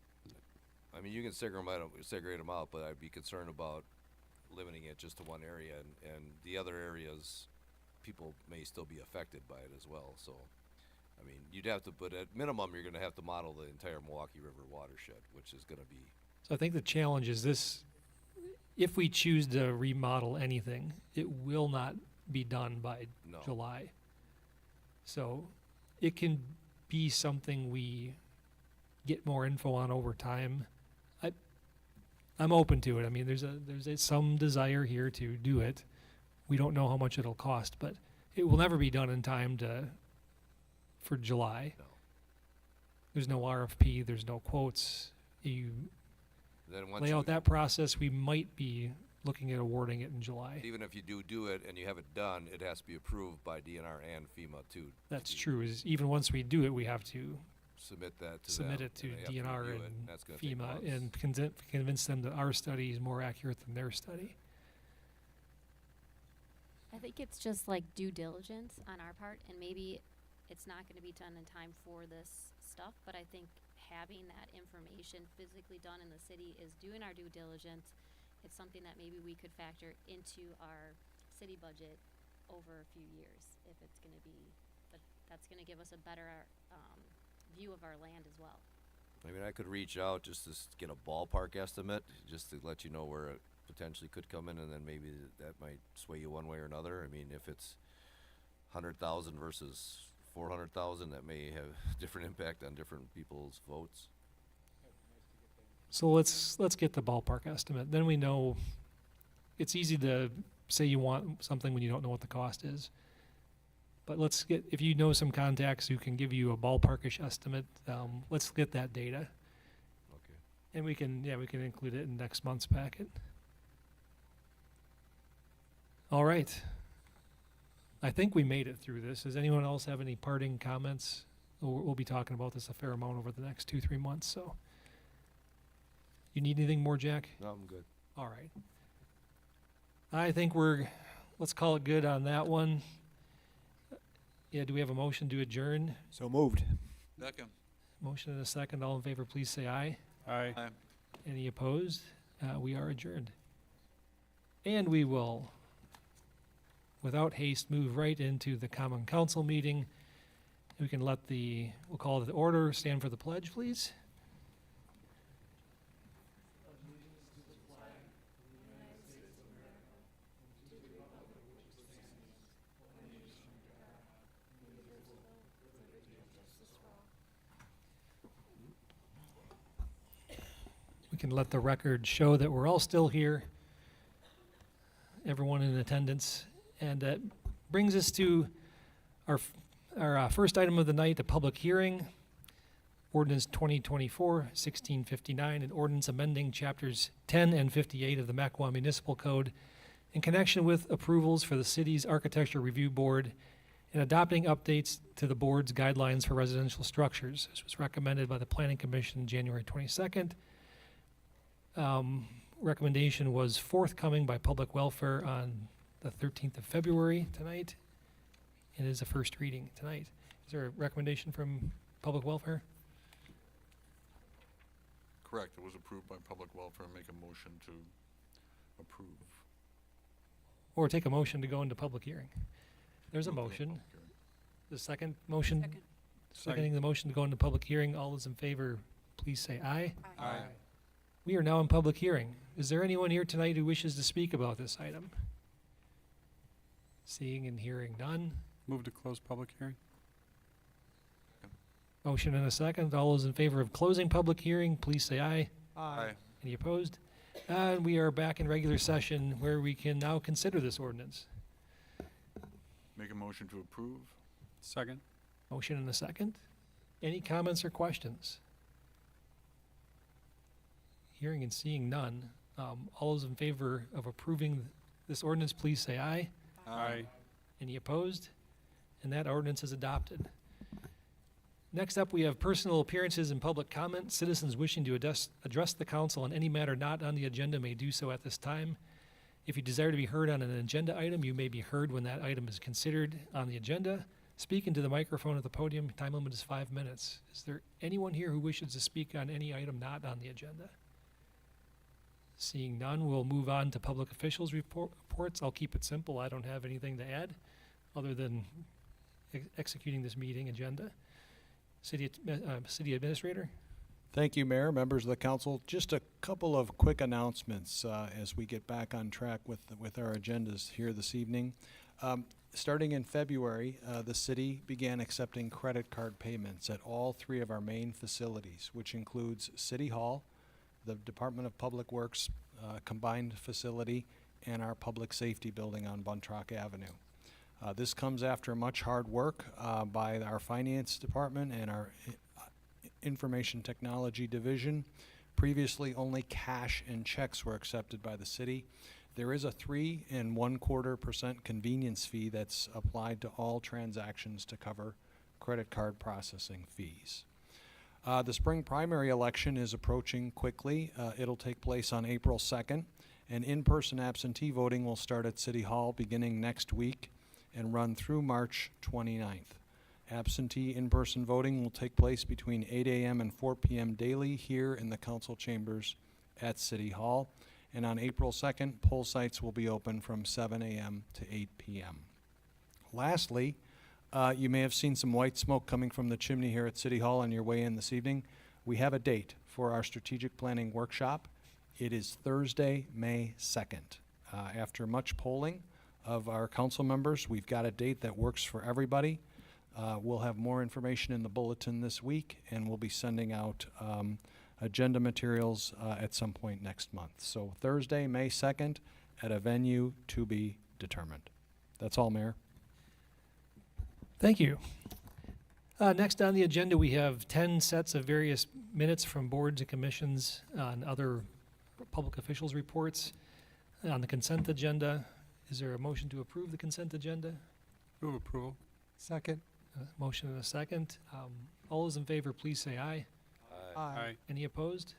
I mean, you can segregate them out, but I'd be concerned about limiting it just to one area, and the other areas people may still be affected by it as well, so. I mean, you'd have to, but at minimum, you're gonna have to model the entire Milwaukee River watershed, which is gonna be, So I think the challenge is this, if we choose to remodel anything, it will not be done by no. July. So it can be something we get more info on over time. I'm open to it. I mean, there's some desire here to do it. We don't know how much it'll cost, but it will never be done in time for July. No. There's no RFP, there's no quotes. You Then once lay you, out that process, we might be looking at awarding it in July. even if you do it and you have it done, it has to be approved by DNR and FEMA too. That's to true, is even once we do it, we have to Submit that to submit them, it to and they have DNR review it, and that's gonna take FEMA months. and convince them that our study is more accurate than their study. I think it's just like due diligence on our part, and maybe it's not gonna be done in time for this stuff, but I think having that information physically done in the city is doing our due diligence. It's something that maybe we could factor into our city budget over a few years, if it's gonna be, but that's gonna give us a better, view of our land as well. I mean, I could reach out just to get a ballpark estimate, just to let you know where it potentially could come in, and then maybe that might sway you one way or another. I mean, if it's 100,000 versus 400,000, that may have different impact on different people's votes. So let's get the ballpark estimate. Then we know, it's easy to say you want something when you don't know what the cost is. But let's get, if you know some contacts who can give you a ballparkish estimate, let's get that data. Okay. And we can include it in next month's packet. All right. I think we made it through this. Does anyone else have any parting comments? We'll be talking about this a fair amount over the next 2-3 months, so. You need anything more, Jack? No, I'm good. All right. I think let's call it good on that one. Yeah, do we have a motion to adjourn? So moved. Second. Motion and a second. All in favor, please say aye. Aye. Any opposed? We are adjourned. And we will, without haste, move right into the Common Council meeting. We can we'll call it the order. Stand for the pledge, please. We can let the record show that we're all still here, everyone in attendance. And that brings us to our first item of the night, a public hearing. Ordinance 2024-1659, an ordinance amending chapters 10 and 58 of the Mequon Municipal Code in connection with approvals for the city's Architecture Review Board and adopting updates to the board's guidelines for residential structures. This was recommended by the Planning Commission January 22nd. Recommendation was forthcoming by Public Welfare on the 13th of February tonight. It is a first reading tonight. Is there a recommendation from Public Welfare? Correct, it was approved by Public Welfare. Make a motion to approve. Or take a motion to go into public hearing? There's a Move to motion. public hearing. The second motion? Second. Seconding the motion to go into public hearing. All those in favor, please say aye. Aye. We are now in public hearing. Is there anyone here tonight who wishes to speak about this item? Seeing and hearing none. Move to close public hearing. Motion and a second. All those in favor of closing public hearing, please say aye. Aye. Any opposed? And we are back in regular session where we can now consider this ordinance. Make a motion to approve. Second. Motion and a second. Any comments or questions? Hearing and seeing none. All those in favor of approving this ordinance, please say aye. Aye. Any opposed? And that ordinance is adopted. Next up, we have personal appearances and public comment. Citizens wishing to address the council on any matter not on the agenda may do so at this time. If you desire to be heard on an agenda item, you may be heard when that item is considered on the agenda. Speak into the microphone at the podium. Time limit is 5 minutes. Is there anyone here who wishes to speak on any item not on the agenda? Seeing none, we'll move on to public officials reports. I'll keep it simple. I don't have anything to add. other than executing this meeting agenda. City Administrator? Thank you, Mayor, members of the council. Just a couple of quick announcements as we get back on track with our agendas here this evening. Starting in February, the city began accepting credit card payments at all 3 of our main facilities, which includes City Hall, the Department of Public Works combined facility, and our Public Safety building on Buntrock Avenue. This comes after much hard work by our Finance Department and our Information Technology Division. Previously, only cash and checks were accepted by the city. There is a 3 1/4% convenience fee that's applied to all transactions to cover credit card processing fees. The spring primary election is approaching quickly. It'll take place on April 2nd, and in-person absentee voting will start at City Hall beginning next week and run through March 29th. Absentee in-person voting will take place between 8 a.m. and 4 p.m. daily here in the council chambers at City Hall. And on April 2nd, poll sites will be open from 7 a.m. to 8 p.m. Lastly, you may have seen some white smoke coming from the chimney here at City Hall on your way in this evening. We have a date for our strategic planning workshop. It is Thursday, May 2nd. After much polling of our council members, we've got a date that works for everybody. We'll have more information in the bulletin this week, and we'll be sending out agenda materials at some point next month. So Thursday, May 2nd, at a venue to be determined. That's all, Mayor. Thank you. Next on the agenda, we have 10 sets of various minutes from boards and commissions and other public officials' reports. On the consent agenda, is there a motion to approve the consent agenda? Move approval. Second. Motion and a second. All those in favor, please say aye. Aye. Any opposed?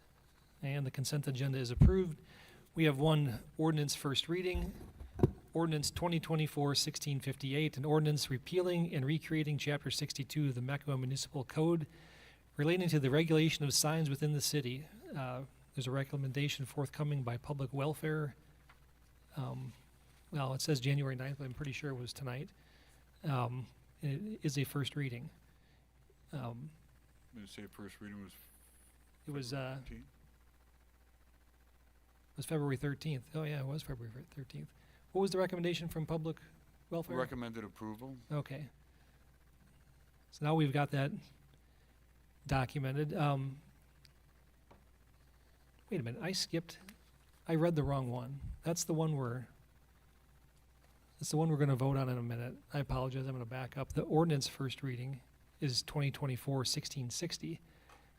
And the consent agenda is approved. We have one ordinance first reading. Ordinance 2024-1658, an ordinance repealing and recreating Chapter 62 of the Mequon Municipal Code relating to the regulation of signs within the city. There's a recommendation forthcoming by Public Welfare. Well, it says January 9th, but I'm pretty sure it was tonight. It is a first reading. Did you say first reading was It was 15th? February 13th. Oh yeah, it was February 13th. What was the recommendation from Public Welfare? Recommended approval. Okay. So now we've got that documented. Wait a minute, I read the wrong one. That's the one we're going to vote on in a minute. I apologize, I'm going to back up. The ordinance first reading is 2024-1660,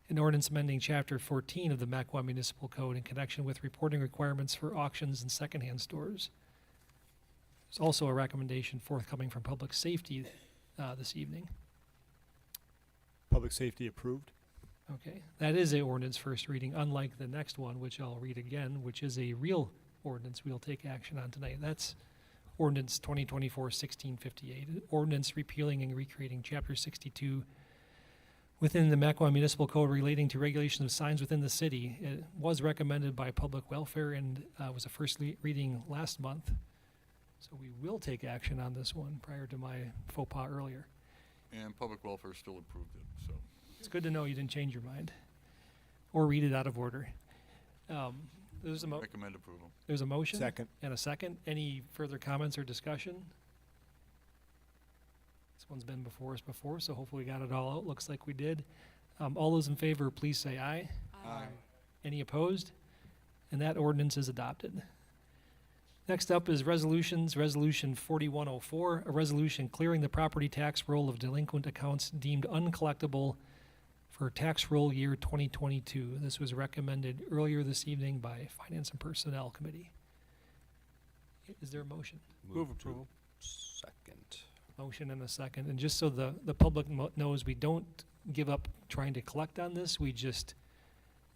an ordinance amending Chapter 14 of the Mequon Municipal Code in connection with reporting requirements for auctions and secondhand stores. There's also a recommendation forthcoming from Public Safety this evening. Public Safety approved. Okay, that is a ordinance first reading, unlike the next one, which I'll read again, which is a real ordinance we'll take action on tonight. That's ordinance 2024-1658, ordinance repealing and recreating Chapter 62 within the Mequon Municipal Code relating to regulation of signs within the city. It was recommended by Public Welfare and was a first reading last month. So we will take action on this one prior to my faux pas earlier. And Public Welfare still approved it, so. It's good to know you didn't change your mind or read it out of order. There's Recommend approval. there's a motion Second. and a second. Any further comments or discussion? This one's been before us before, so hopefully we got it all out. Looks like we did. All those in favor, please say aye. Aye. Any opposed? And that ordinance is adopted. Next up is resolutions. Resolution 4104, a resolution clearing the property tax roll of delinquent accounts deemed uncollectible for tax roll year 2022. This was recommended earlier this evening by Finance and Personnel Committee. Is there a motion? Move to approval. Second. Motion and a second. And just so the public knows, we don't give up trying to collect on this. We just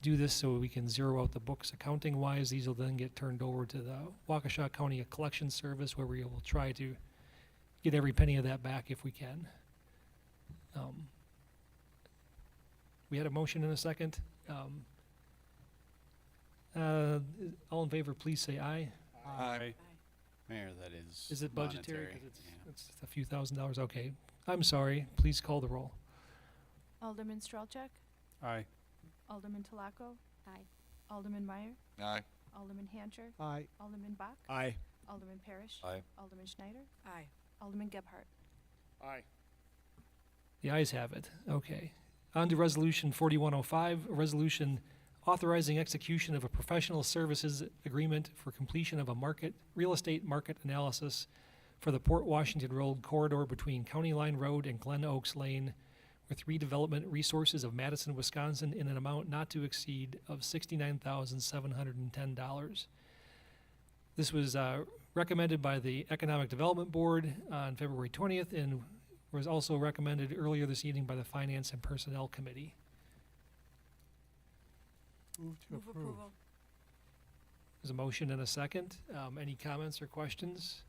do this so we can zero out the books accounting wise. These will then get turned over to the Waukesha County Collection Service, where we will try to get every penny of that back if we can. We had a motion and a second. All in favor, please say aye. Aye. Mayor, that is. Is it budgetary? monetary, 'Cause yeah. it's a few $1,000s. Okay. I'm sorry. Please call the roll. Alderman Strelchak, Aye. Alderman Talaco, Aye. Alderman Meyer, Aye. Alderman Hancher, Aye. Alderman Bach, Aye. Alderman Parrish, Aye. Alderman Schneider, Aye. Alderman Gebhardt. Aye. The ayes have it. Okay. On to Resolution 4105, a resolution authorizing execution of a professional services agreement for completion of a real estate market analysis for the Port Washington Road corridor between County Line Road and Glen Oaks Lane with redevelopment resources of Madison, Wisconsin in an amount not to exceed of $69,710. This was recommended by the Economic Development Board on February 20th and was also recommended earlier this evening by the Finance and Personnel Committee. Move to Move approval. There's a motion and a second. Any comments or questions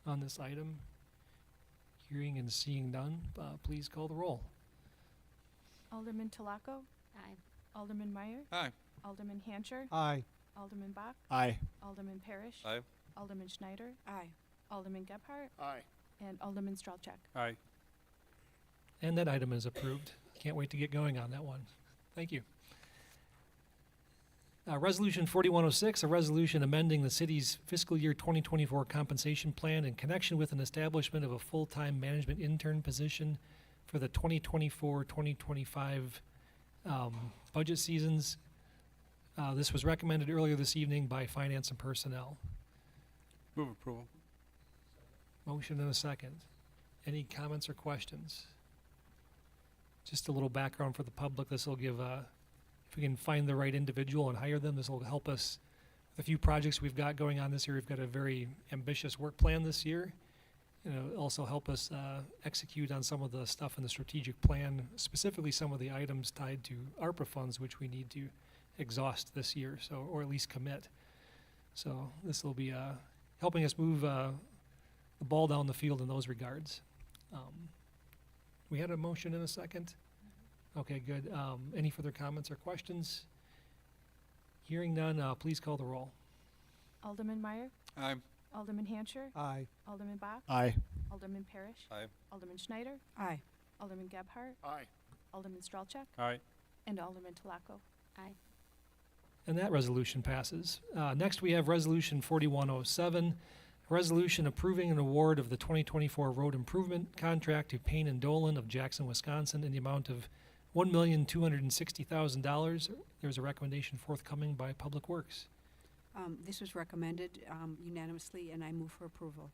on this item? Hearing and seeing none, please call the roll. Alderman Talaco, Aye. Alderman Meyer, Aye. Alderman Hancher, Aye. Alderman Bach, Aye. Alderman Parrish, Aye. Alderman Schneider, Aye. Alderman Gebhardt, Aye. and Alderman Strelchak. Aye. And that item is approved. Can't wait to get going on that one. Thank you. Resolution 4106, a resolution amending the city's fiscal year 2024 compensation plan in connection with an establishment of a full-time management intern position for the 2024-2025 budget seasons. This was recommended earlier this evening by Finance and Personnel. Move approval. Motion and a second. Any comments or questions? Just a little background for the public. This will give, if we can find the right individual and hire them, this will help us with a few projects we've got going on this year. We've got a very ambitious work plan this year. It'll also help us execute on some of the stuff in the strategic plan, specifically some of the items tied to ARPA funds, which we need to exhaust this year, so or at least commit. So this will be helping us move the ball down the field in those regards. We had a motion in a second. Okay, good. Any further comments or questions? Hearing none, please call the roll. Alderman Meyer, Aye. Alderman Hancher, Aye. Alderman Bach, Aye. Alderman Parrish, Aye. Alderman Schneider, Aye. Alderman Gebhardt, Aye. Alderman Strelchak, Aye. and Alderman Talaco. Aye. And that resolution passes. Next, we have Resolution 4107, a resolution approving an award of the 2024 road improvement contract to Payne and Dolan of Jackson, Wisconsin in the amount of $1,260,000. There's a recommendation forthcoming by Public Works. This was recommended unanimously, and I move for approval.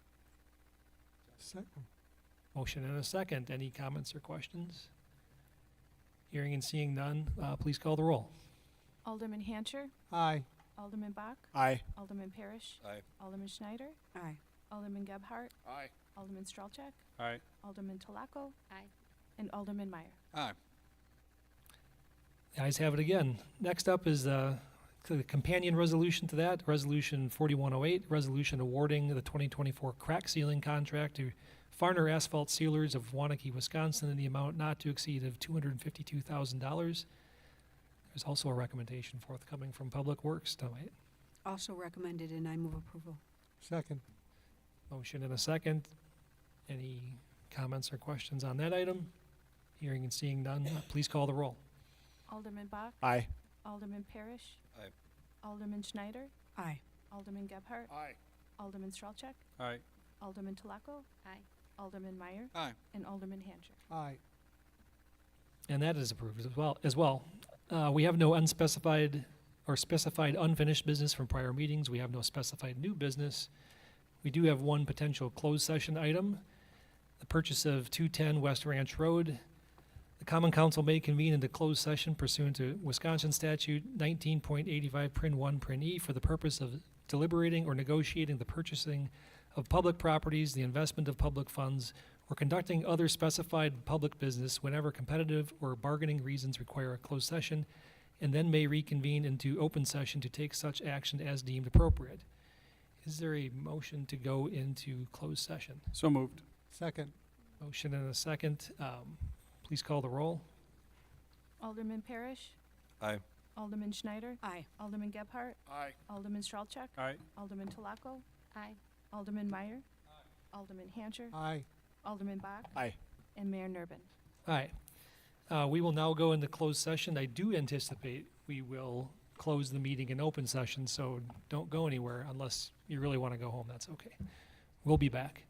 Second. Motion and a second. Any comments or questions? Hearing and seeing none, please call the roll. Alderman Hancher, Aye. Alderman Bach, Aye. Alderman Parrish, Aye. Alderman Schneider, Aye. Alderman Gebhardt, Aye. Alderman Strelchak, Aye. Alderman Talaco, Aye. and Alderman Meyer. Aye. The ayes have it again. Next up is the companion resolution to that, Resolution 4108, resolution awarding the 2024 crack sealing contract to Farner Asphalt Sealers of Waunakee, Wisconsin in the amount not to exceed of $252,000. There's also a recommendation forthcoming from Public Works tonight. Also recommended, and I move approval. Second. Motion and a second. Any comments or questions on that item? Hearing and seeing none, please call the roll. Alderman Bach, Aye. Alderman Parrish, Aye. Alderman Schneider, Aye. Alderman Gebhardt, Aye. Alderman Strelchak, Aye. Alderman Talaco, Aye. Alderman Meyer, Aye. and Alderman Hancher. Aye. And that is approved as well. We have no unspecified or specified unfinished business from prior meetings. We have no specified new business. We do have one potential closed session item, the purchase of 210 West Ranch Road. The Common Council may convene into closed session pursuant to Wisconsin Statute 19.85 Prin 1 Prin E for the purpose of deliberating or negotiating the purchasing of public properties, the investment of public funds, or conducting other specified public business whenever competitive or bargaining reasons require a closed session, and then may reconvene into open session to take such action as deemed appropriate. Is there a motion to go into closed session? So moved. Second. Motion and a second. Please call the roll. Alderman Parrish, Aye. Alderman Schneider, Aye. Alderman Gebhardt, Aye. Alderman Strelchak, Aye. Alderman Talaco, Aye. Alderman Meyer. Alderman Hancher. Aye. Alderman Bach. Aye. And Mayor Nerben. Aye. We will now go into closed session. I do anticipate we will close the meeting in open session, so don't go anywhere unless you really want to go home. That's okay. We'll be back.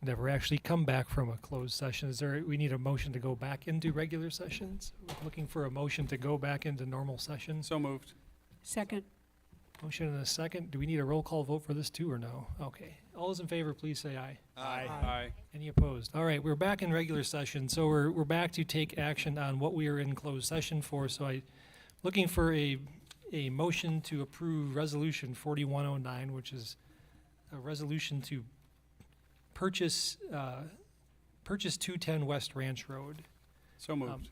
Never actually come back from a closed session. Is there, we need a motion to go back into regular sessions? We're looking for a motion to go back into normal session. So moved. Second. Motion and a second. Do we need a roll call vote for this too or no? Okay. All those in favor, please say aye. Aye. Any opposed? All right, we're back in regular session, so we're back to take action on what we are in closed session for. So looking for a motion to approve Resolution 4109, which is a resolution to purchase 210 West Ranch Road. So moved.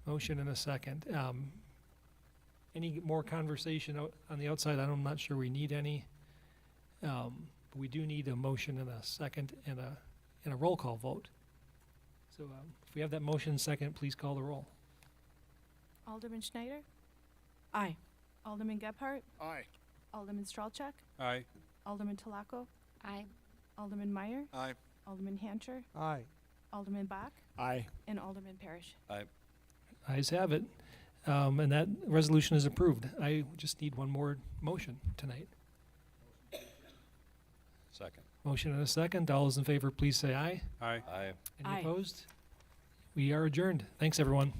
Motion and a second. Any more conversation on the outside? I'm not sure we need any. But we do need a motion and a second and a roll call vote. So if we have that motion second, please call the roll. Alderman Schneider? Aye. Alderman Gebhardt? Aye. Alderman Stralchuk? Aye. Alderman Telako? Aye. Alderman Meyer? Aye. Alderman Hancher? Aye. Alderman Bach? Aye. And Alderman Parrish. Ayes have it. And that resolution is approved. I just need one more motion tonight. Second. Motion and a second. All those in favor, please say aye. Aye. Aye. Any Aye. opposed? We are adjourned. Thanks, everyone.